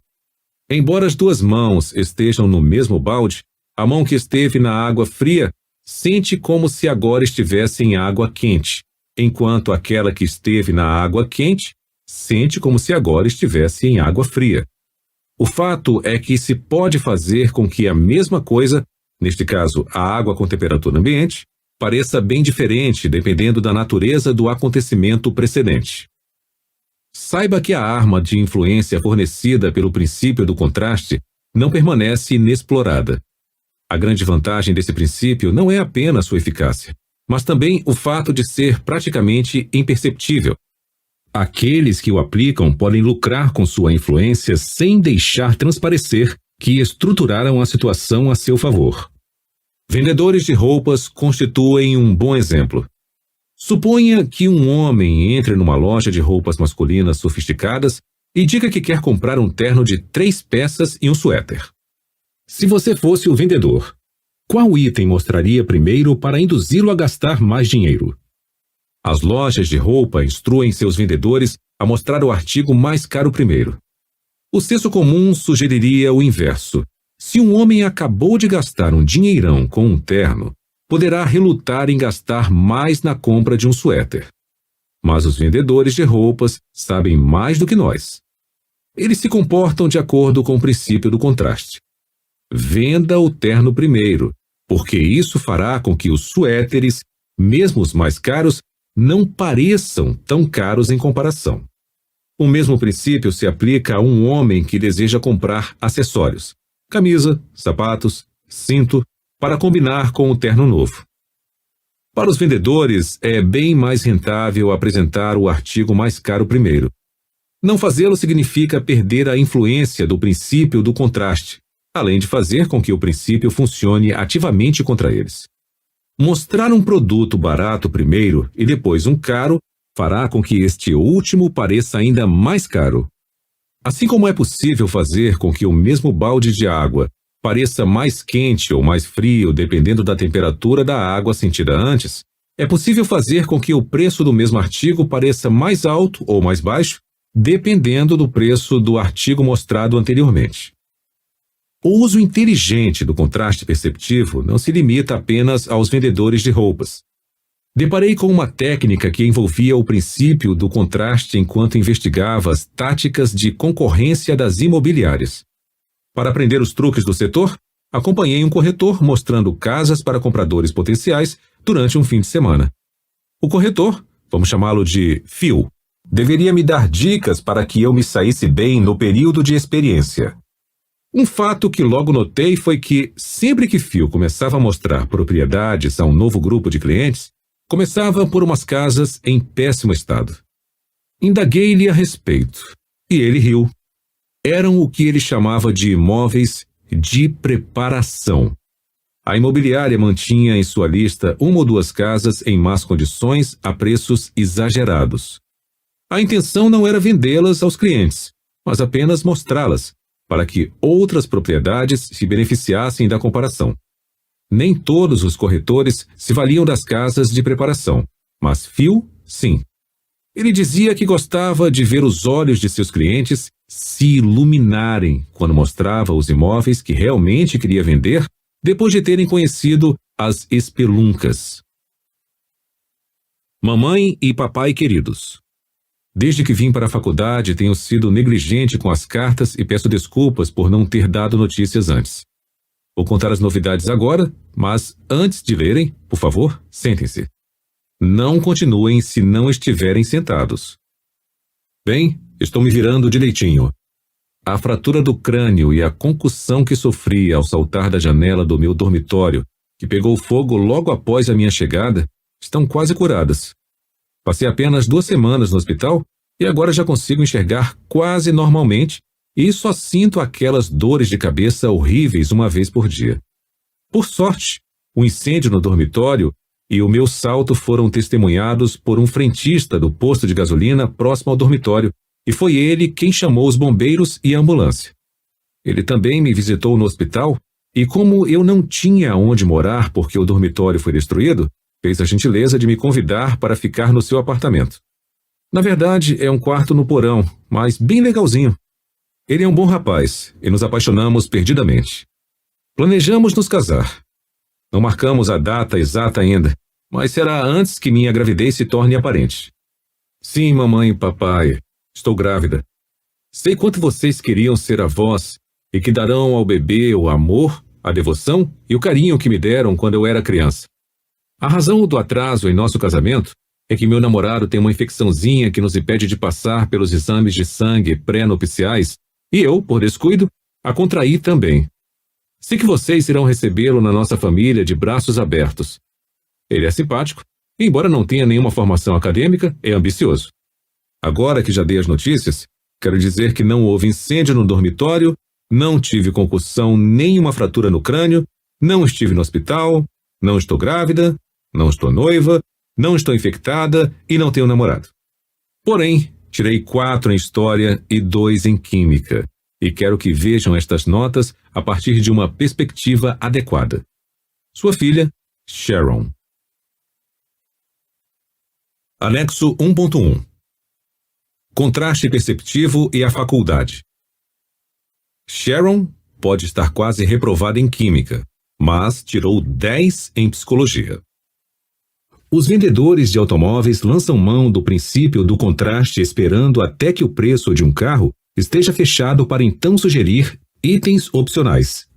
Embora as 2 mãos estejam no mesmo balde, a mão que esteve na água fria sente como se agora estivesse em água quente, enquanto aquela que esteve na água quente sente como se agora estivesse em água fria. O fato é que se pode fazer com que a mesma coisa, neste caso a água com temperatura ambiente, pareça bem diferente dependendo da natureza do acontecimento precedente. Saiba que a arma de influência fornecida pelo princípio do contraste não permanece inexplorada. A grande vantagem desse princípio não é apenas sua eficácia, mas também o fato de ser praticamente imperceptível. Aqueles que o aplicam podem lucrar com sua influência sem deixar transparecer que estruturaram a situação a seu favor. Vendedores de roupas constituem um bom exemplo. Suponha que um homem entre numa loja de roupas masculinas sofisticadas e diga que quer comprar um terno de 3 peças e um suéter. Se você fosse o vendedor, qual item mostraria primeiro para induzi-lo a gastar mais dinheiro? As lojas de roupa instruem seus vendedores a mostrar o artigo mais caro primeiro. O senso comum sugeriria o inverso. Se um homem acabou de gastar um dinheirão com um terno, poderá relutar em gastar mais na compra de um suéter. Mas os vendedores de roupas sabem mais do que nós. Eles se comportam de acordo com o princípio do contraste. Venda o terno primeiro, porque isso fará com que os suéteres, mesmo os mais caros, não pareçam tão caros em comparação. O mesmo princípio se aplica a um homem que deseja comprar acessórios, camisa, sapatos, cinto, para combinar com o terno novo. Para os vendedores, é bem mais rentável apresentar o artigo mais caro primeiro. Não fazê-lo significa perder a influência do princípio do contraste, além de fazer com que o princípio funcione ativamente contra eles. Mostrar um produto barato primeiro e depois um caro fará com que este último pareça ainda mais caro. Assim como é possível fazer com que o mesmo balde de água pareça mais quente ou mais frio dependendo da temperatura da água sentida antes, é possível fazer com que o preço do mesmo artigo pareça mais alto ou mais baixo dependendo do preço do artigo mostrado anteriormente. O uso inteligente do contraste perceptivo não se limita apenas aos vendedores de roupas. Deparei com uma técnica que envolvia o princípio do contraste enquanto investigava as táticas de concorrência das imobiliárias. Para aprender os truques do setor, acompanhei um corretor mostrando casas para compradores potenciais durante um fim de semana. O corretor, vamos chamá-lo de Phil, deveria me dar dicas para que eu me saísse bem no período de experiência. Um fato que logo notei foi que, sempre que Phil começava a mostrar propriedades a um novo grupo de clientes, começava por umas casas em péssimo estado. Indaguei-lhe a respeito, e ele riu. Eram o que ele chamava de imóveis de preparação. A imobiliária mantinha em sua lista 1 ou 2 casas em más condições a preços exagerados. A intenção não era vendê-las aos clientes, mas apenas mostrá-las, para que outras propriedades se beneficiassem da comparação. Nem todos os corretores se valiam das casas de preparação, mas Phil, sim. Ele dizia que gostava de ver os olhos de seus clientes se iluminarem quando mostrava os imóveis que realmente queria vender, depois de terem conhecido as espeluncas. Mamãe e papai queridos, desde que vim para a faculdade tenho sido negligente com as cartas e peço desculpas por não ter dado notícias antes. Vou contar as novidades agora, mas antes de lerem, por favor, sentem-se. Não continuem se não estiverem sentados. Bem, estou me virando direitinho. A fratura do crânio e a concussão que sofri ao saltar da janela do meu dormitório, que pegou fogo logo após a minha chegada, estão quase curadas. Passei apenas 2 semanas no hospital e agora já consigo enxergar quase normalmente e só sinto aquelas dores de cabeça horríveis uma vez por dia. Por sorte, o incêndio no dormitório e o meu salto foram testemunhados por um frentista do posto de gasolina próximo ao dormitório, e foi ele quem chamou os bombeiros e a ambulância. Ele também me visitou no hospital e, como eu não tinha onde morar porque o dormitório foi destruído, fez a gentileza de me convidar para ficar no seu apartamento. Na verdade, é um quarto no porão, mas bem legalzinho. Ele é um bom rapaz e nos apaixonamos perdidamente. Planejamos nos casar. Não marcamos a data exata ainda, mas será antes que minha gravidez se torne aparente. Sim, mamãe e papai, estou grávida. Sei quanto vocês queriam ser avós e que darão ao bebê o amor, a devoção e o carinho que me deram quando eu era criança. A razão do atraso em nosso casamento é que meu namorado tem uma infecçãozinha que nos impede de passar pelos exames de sangue pré-nupciais e eu, por descuido, a contraí também. Sei que vocês irão recebê-lo na nossa família de braços abertos. Ele é simpático, e embora não tenha nenhuma formação acadêmica, é ambicioso. Agora que já dei as notícias, quero dizer que não houve incêndio no dormitório, não tive concussão nem uma fratura no crânio, não estive no hospital, não estou grávida, não estou noiva, não estou infectada e não tenho namorado. Porém, tirei 4 em História e 2 em Química, e quero que vejam estas notas a partir de uma perspectiva adequada. Sua filha, Sharon. Anexo 1.1. Contraste perceptivo e a faculdade. Sharon pode estar quase reprovada em Química, mas tirou 10 em Psicologia. Os vendedores de automóveis lançam mão do princípio do contraste esperando até que o preço de um carro esteja fechado para então sugerir itens opcionais.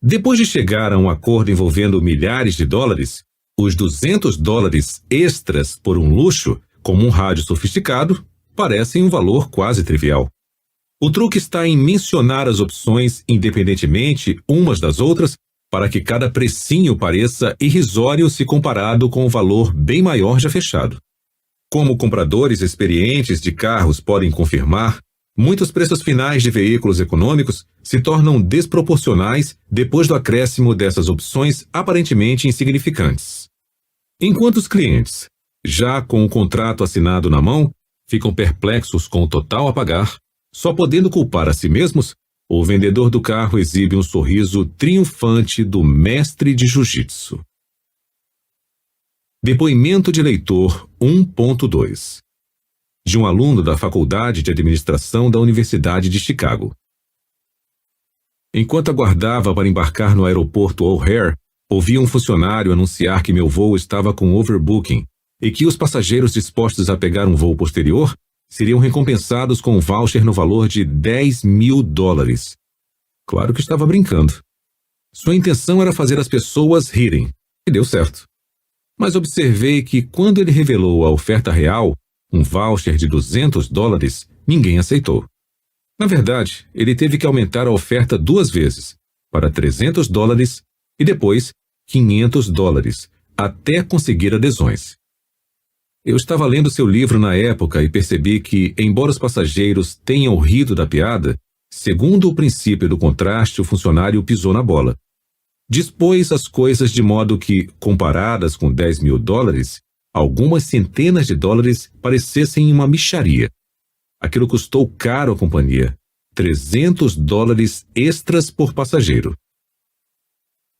Depois de chegar a um acordo envolvendo milhares de dólares, os $200 extras por um luxo, como um rádio sofisticado, parecem um valor quase trivial. O truque está em mencionar as opções independentemente umas das outras para que cada precinho pareça irrisório se comparado com o valor bem maior já fechado. Como compradores experientes de carros podem confirmar, muitos preços finais de veículos econômicos se tornam desproporcionais depois do acréscimo dessas opções aparentemente insignificantes. Enquanto os clientes, já com o contrato assinado na mão, ficam perplexos com o total a pagar, só podendo culpar a si mesmos, o vendedor do carro exibe um sorriso triunfante do mestre de jiu-jitsu. Depoimento de leitor 1.2 de um aluno da Faculdade de Administração da Universidade de Chicago. Enquanto aguardava para embarcar no aeroporto O'Hare, ouvi um funcionário anunciar que meu voo estava com overbooking e que os passageiros dispostos a pegar um voo posterior seriam recompensados com um voucher no valor de $10.000. Claro que estava brincando. Sua intenção era fazer as pessoas rirem, e deu certo. Mas observei que quando ele revelou a oferta real, um voucher de $200, ninguém aceitou. Na verdade, ele teve que aumentar a oferta 2 vezes, para $300 e depois $500, até conseguir adesões. Eu estava lendo seu livro na época e percebi que, embora os passageiros tenham rido da piada, segundo o princípio do contraste, o funcionário pisou na bola. Dispôs as coisas de modo que, comparadas com $10.000, algumas centenas de dólares parecessem uma mixaria. Aquilo custou caro à companhia, $300 extras por passageiro.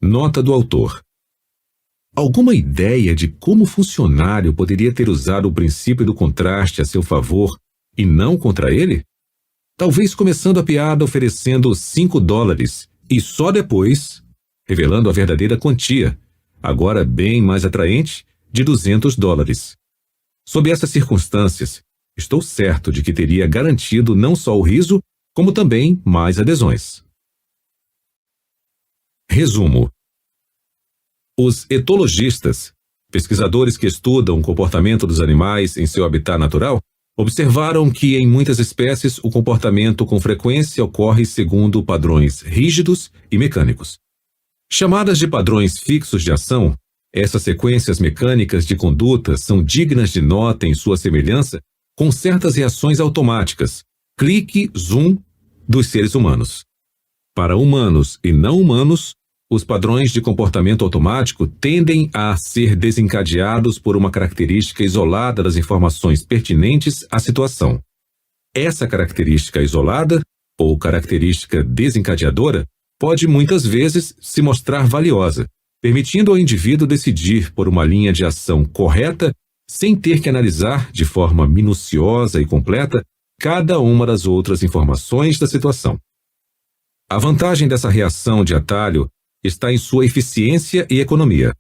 Nota do autor. Alguma ideia de como o funcionário poderia ter usado o princípio do contraste a seu favor e não contra ele? talvez começando a piada oferecendo $5 e só depois revelando a verdadeira quantia, agora bem mais atraente, de $200. Sob essas circunstâncias, estou certo de que teria garantido não só o riso, como também mais adesões. Resumo. Os etologistas, pesquisadores que estudam o comportamento dos animais em seu habitat natural, observaram que em muitas espécies o comportamento com frequência ocorre segundo padrões rígidos e mecânicos. Chamadas de padrões fixos de ação, essas sequências mecânicas de conduta são dignas de nota em sua semelhança com certas reações automáticas, clique, zoom, dos seres humanos. Para humanos e não humanos, os padrões de comportamento automático tendem a ser desencadeados por uma característica isolada das informações pertinentes à situação. Essa característica isolada, ou característica desencadeadora, pode muitas vezes se mostrar valiosa, permitindo ao indivíduo decidir por uma linha de ação correta sem ter que analisar de forma minuciosa e completa cada uma das outras informações da situação. A vantagem dessa reação de atalho está em sua eficiência e economia.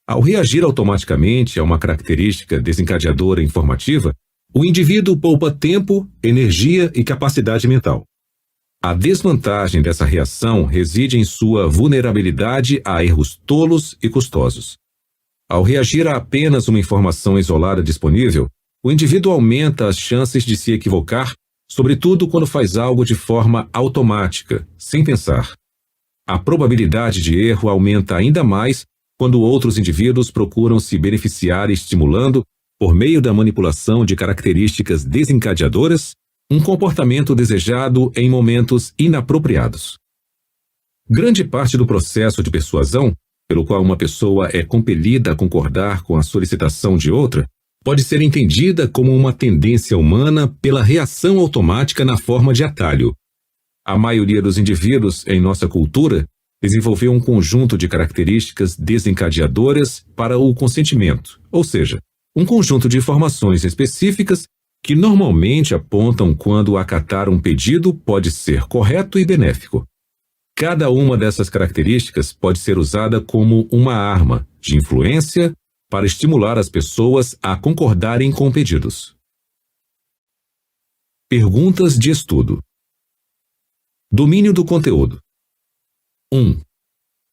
Ao reagir automaticamente a uma característica desencadeadora informativa, o indivíduo poupa tempo, energia e capacidade mental. A desvantagem dessa reação reside em sua vulnerabilidade a erros tolos e custosos. Ao reagir a apenas uma informação isolada disponível, o indivíduo aumenta as chances de se equivocar, sobretudo quando faz algo de forma automática, sem pensar. A probabilidade de erro aumenta ainda mais quando outros indivíduos procuram se beneficiar estimulando, por meio da manipulação de características desencadeadoras, um comportamento desejado em momentos inapropriados. Grande parte do processo de persuasão, pelo qual uma pessoa é compelida a concordar com a solicitação de outra, pode ser entendida como uma tendência humana pela reação automática na forma de atalho. A maioria dos indivíduos em nossa cultura desenvolveu um conjunto de características desencadeadoras para o consentimento, ou seja, um conjunto de informações específicas que normalmente apontam quando acatar um pedido pode ser correto e benéfico. Cada uma dessas características pode ser usada como uma arma de influência para estimular as pessoas a concordarem com pedidos. Perguntas de estudo. Domínio do conteúdo. 1.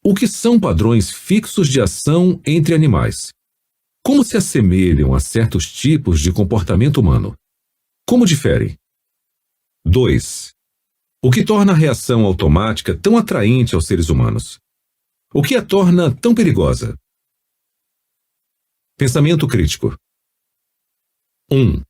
O que são padrões fixos de ação entre animais? Como se assemelham a certos tipos de comportamento humano? Como diferem? 2. O que torna a reação automática tão atraente aos seres humanos? O que a torna tão perigosa? Pensamento crítico. 1.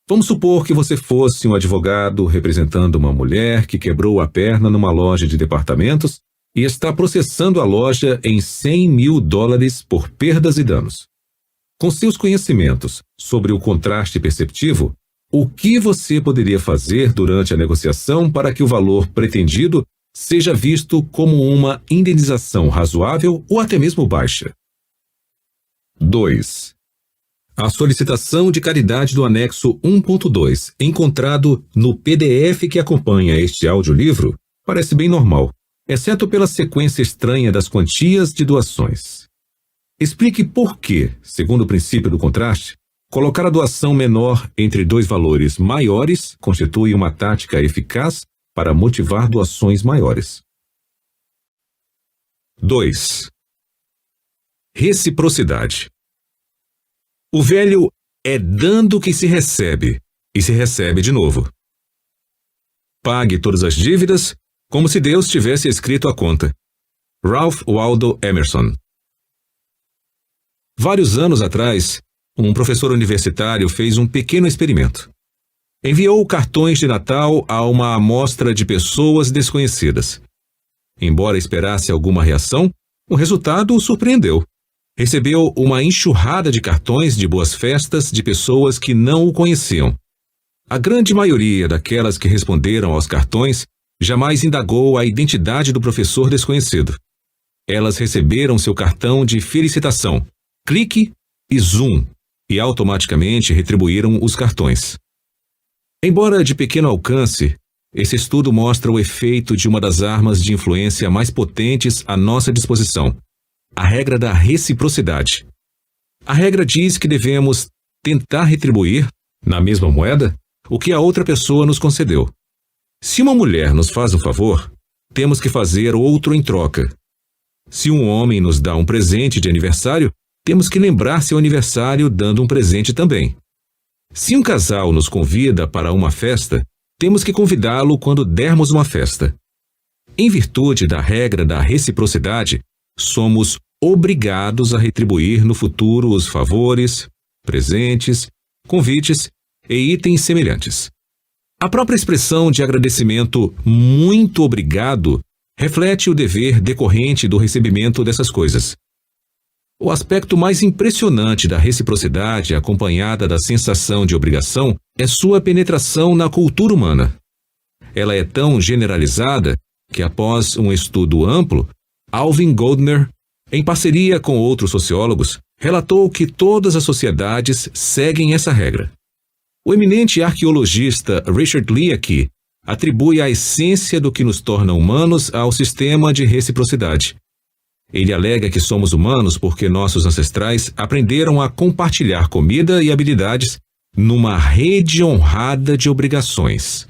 Vamos supor que você fosse um advogado representando uma mulher que quebrou a perna numa loja de departamentos e está processando a loja em $100 mil por perdas e danos. Com seus conhecimentos sobre o contraste perceptivo, o que você poderia fazer durante a negociação para que o valor pretendido seja visto como uma indenização razoável ou até mesmo baixa? 2. A solicitação de caridade do anexo 1.2, encontrado no PDF que acompanha este audiolivro, parece bem normal, exceto pela sequência estranha das quantias de doações. Explique por que, segundo o princípio do contraste, colocar a doação menor entre dois valores maiores constitui uma tática eficaz para motivar doações maiores. 2. Reciprocidade. O velho é dando que se recebe, e se recebe de novo. Pague todas as dívidas como se Deus tivesse escrito a conta. Ralph Waldo Emerson. Vários anos atrás, um professor universitário fez um pequeno experimento. Enviou cartões de Natal a uma amostra de pessoas desconhecidas. Embora esperasse alguma reação, o resultado o surpreendeu. Recebeu uma enxurrada de cartões de boas-festas de pessoas que não o conheciam. A grande maioria daquelas que responderam aos cartões jamais indagou a identidade do professor desconhecido. Elas receberam seu cartão de felicitação, clique e zoom, e automaticamente retribuíram os cartões. Embora de pequeno alcance, Esse estudo mostra o efeito de uma das armas de influência mais potentes à nossa disposição, a regra da reciprocidade. A regra diz que devemos tentar retribuir, na mesma moeda, o que a outra pessoa nos concedeu. Se uma mulher nos faz um favor, temos que fazer outro em troca. Se um homem nos dá um presente de aniversário, temos que lembrar seu aniversário dando um presente também. Se um casal nos convida para uma festa, temos que convidá-lo quando dermos uma festa. Em virtude da regra da reciprocidade, somos obrigados a retribuir no futuro os favores, presentes, convites e itens semelhantes. A própria expressão de agradecimento "muito obrigado" reflete o dever decorrente do recebimento dessas coisas. O aspecto mais impressionante da reciprocidade, acompanhada da sensação de obrigação, é sua penetração na cultura humana. Ela é tão generalizada que, após um estudo amplo, Alvin Goldner, em parceria com outros sociólogos, relatou que todas as sociedades seguem essa regra. O eminente arqueologista Richard Leakey atribui a essência do que nos torna humanos ao sistema de reciprocidade. Ele alega que somos humanos porque nossos ancestrais aprenderam a compartilhar comida e habilidades numa rede honrada de obrigações.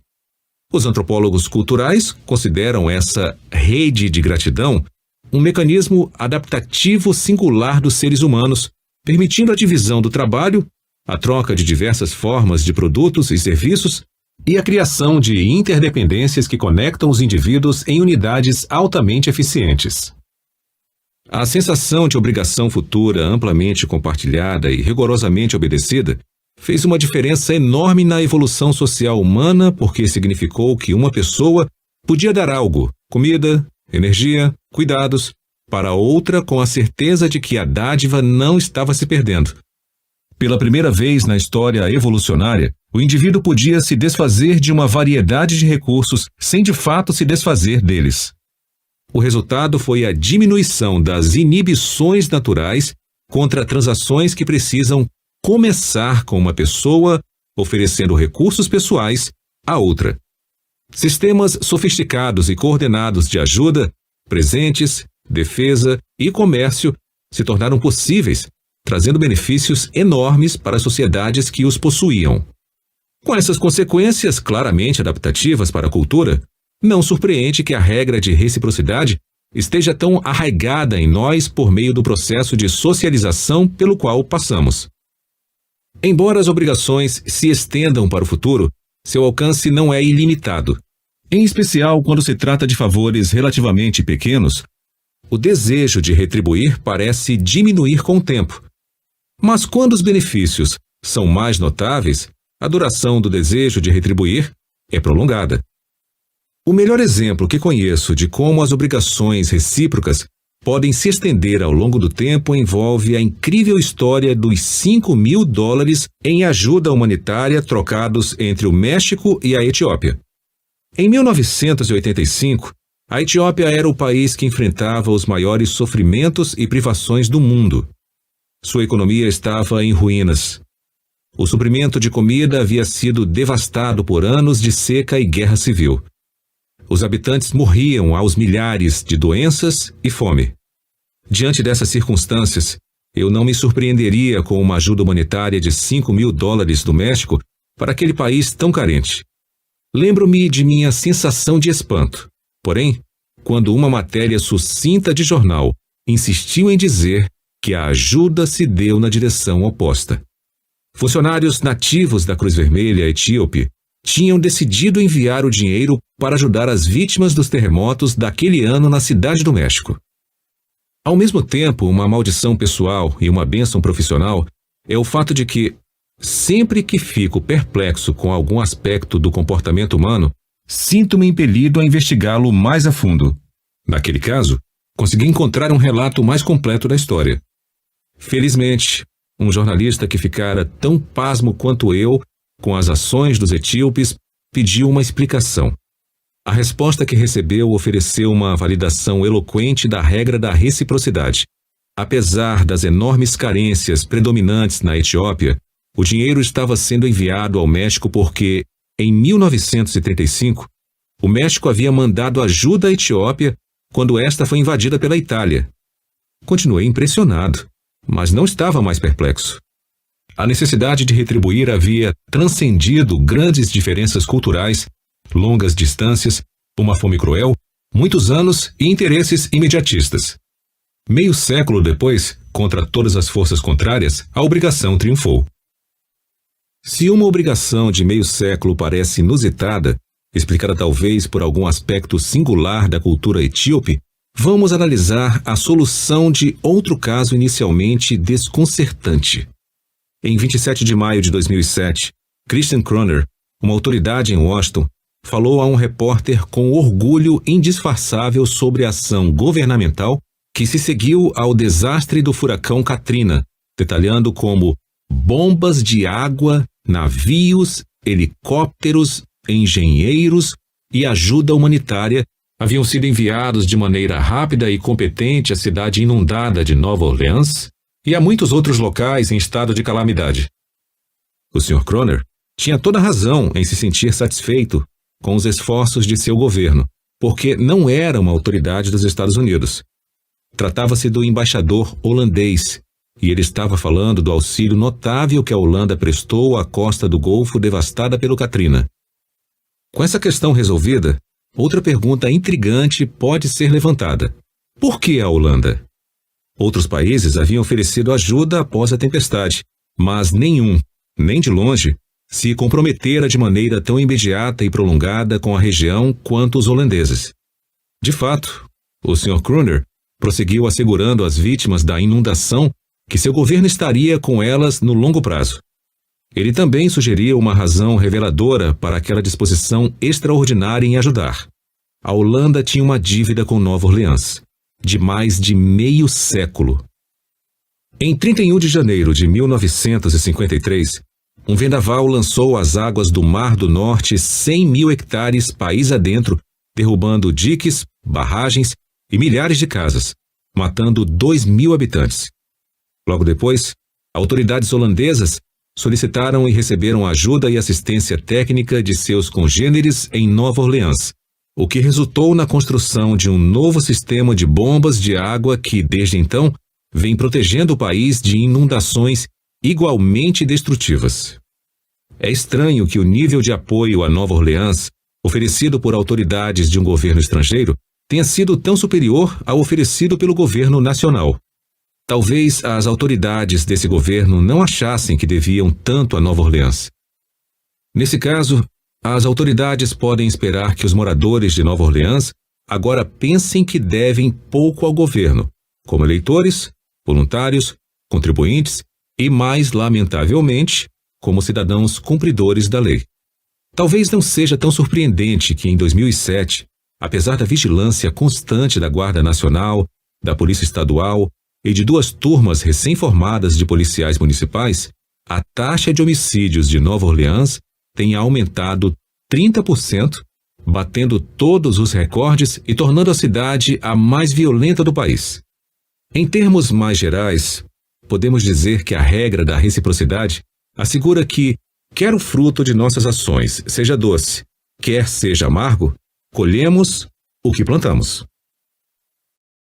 Os antropólogos culturais consideram essa rede de gratidão um mecanismo adaptativo singular dos seres humanos, permitindo a divisão do trabalho, a troca de diversas formas de produtos e serviços e a criação de interdependências que conectam os indivíduos em unidades altamente eficientes. A sensação de obrigação futura amplamente compartilhada e rigorosamente obedecida fez uma diferença enorme na evolução social humana porque significou que uma pessoa podia dar algo, comida, energia, cuidados, para outra com a certeza de que a dádiva não estava se perdendo. Pela primeira vez na história evolucionária, o indivíduo podia se desfazer de uma variedade de recursos sem de fato se desfazer deles. O resultado foi a diminuição das inibições naturais contra transações que precisam começar com uma pessoa oferecendo recursos pessoais a outra. Sistemas sofisticados e coordenados de ajuda, presentes, defesa e comércio se tornaram possíveis, trazendo benefícios enormes para as sociedades que os possuíam. Com essas consequências claramente adaptativas para a cultura, não surpreende que a regra de reciprocidade esteja tão arraigada em nós por meio do processo de socialização pelo qual passamos. Embora as obrigações se estendam para o futuro, seu alcance não é ilimitado. Em especial quando se trata de favores relativamente pequenos, o desejo de retribuir parece diminuir com o tempo. Mas quando os benefícios são mais notáveis, a duração do desejo de retribuir é prolongada. O melhor exemplo que conheço de como as obrigações recíprocas podem se estender ao longo do tempo envolve a incrível história dos $5.000 em ajuda humanitária trocados entre o México e a Etiópia. Em 1985, a Etiópia era o país que enfrentava os maiores sofrimentos e privações do mundo. Sua economia estava em ruínas. O suprimento de comida havia sido devastado por anos de seca e guerra civil. Os habitantes morriam aos milhares de doenças e fome. Diante dessas circunstâncias, eu não me surpreenderia com uma ajuda humanitária de $5.000 do México para aquele país tão carente. Lembro-me de minha sensação de espanto. Porém, quando uma matéria sucinta de jornal insistiu em dizer que a ajuda se deu na direção oposta. Funcionários nativos da Cruz Vermelha Etíope tinham decidido enviar o dinheiro para ajudar as vítimas dos terremotos daquele ano na cidade do México. Ao mesmo tempo, uma maldição pessoal e uma bênção profissional é o fato de que, sempre que fico perplexo com algum aspecto do comportamento humano, sinto-me impelido a investigá-lo mais a fundo. Naquele caso, consegui encontrar um relato mais completo da história. Felizmente, um jornalista que ficara tão pasmo quanto eu com as ações dos etíopes pediu uma explicação. A resposta que recebeu ofereceu uma validação eloquente da regra da reciprocidade. Apesar das enormes carências predominantes na Etiópia, o dinheiro estava sendo enviado ao México porque, em 1935, o México havia mandado ajuda à Etiópia quando esta foi invadida pela Itália. Continuei impressionado, mas não estava mais perplexo. A necessidade de retribuir havia transcendido grandes diferenças culturais, longas distâncias, uma fome cruel, muitos anos e interesses imediatistas. Meio século depois, contra todas as forças contrárias, a obrigação triunfou. Se uma obrigação de meio século parece inusitada, explicada talvez por algum aspecto singular da cultura etíope, vamos analisar a solução de outro caso inicialmente desconcertante. Em 27 de maio de 2007, Christian Kroner, uma autoridade em Washington, falou a um repórter com orgulho indisfarçável sobre a ação governamental que se seguiu ao desastre do furacão Katrina, detalhando como bombas de água, navios, helicópteros, engenheiros e ajuda humanitária haviam sido enviados de maneira rápida e competente à cidade inundada de Nova Orleans e a muitos outros locais em estado de calamidade. O Sr. Kroner tinha toda razão em se sentir satisfeito com os esforços de seu governo, porque não era uma autoridade dos Estados Unidos. Tratava-se do embaixador holandês, e ele estava falando do auxílio notável que a Holanda prestou à costa do Golfo devastada pelo Katrina. Com essa questão resolvida, outra pergunta intrigante pode ser levantada. Por que a Holanda? Outros países haviam oferecido ajuda após a tempestade, mas nenhum, nem de longe, se comprometera de maneira tão imediata e prolongada com a região quanto os holandeses. De fato, o Sr. Kroner prosseguiu assegurando às vítimas da inundação que seu governo estaria com elas no longo prazo. Ele também sugeria uma razão reveladora para aquela disposição extraordinária em ajudar. A Holanda tinha uma dívida com Nova Orleans, de mais de meio século. Em 31 de janeiro de 1953, um vendaval lançou às águas do Mar do Norte 100 mil hectares país adentro, derrubando diques, barragens e milhares de casas, matando 2.000 habitantes. Logo depois, autoridades holandesas solicitaram e receberam ajuda e assistência técnica de seus congêneres em Nova Orleans, o que resultou na construção de um novo sistema de bombas de água que, desde então, vem protegendo o país de inundações igualmente destrutivas. É estranho que o nível de apoio a Nova Orleans, oferecido por autoridades de um governo estrangeiro, tenha sido tão superior ao oferecido pelo governo nacional. Talvez as autoridades desse governo não achassem que deviam tanto a Nova Orleans. Nesse caso, as autoridades podem esperar que os moradores de Nova Orleans agora pensem que devem pouco ao governo, como eleitores, voluntários, contribuintes e, mais lamentavelmente, como cidadãos cumpridores da lei. Talvez não seja tão surpreendente que em 2007, apesar da vigilância constante da Guarda Nacional, da Polícia Estadual e de 2 turmas recém-formadas de policiais municipais, a taxa de homicídios de Nova Orleans tenha aumentado 30%, batendo todos os recordes e tornando a cidade a mais violenta do país. Em termos mais gerais, podemos dizer que a regra da reciprocidade assegura que, quer o fruto de nossas ações seja doce, quer seja amargo, colhemos o que plantamos.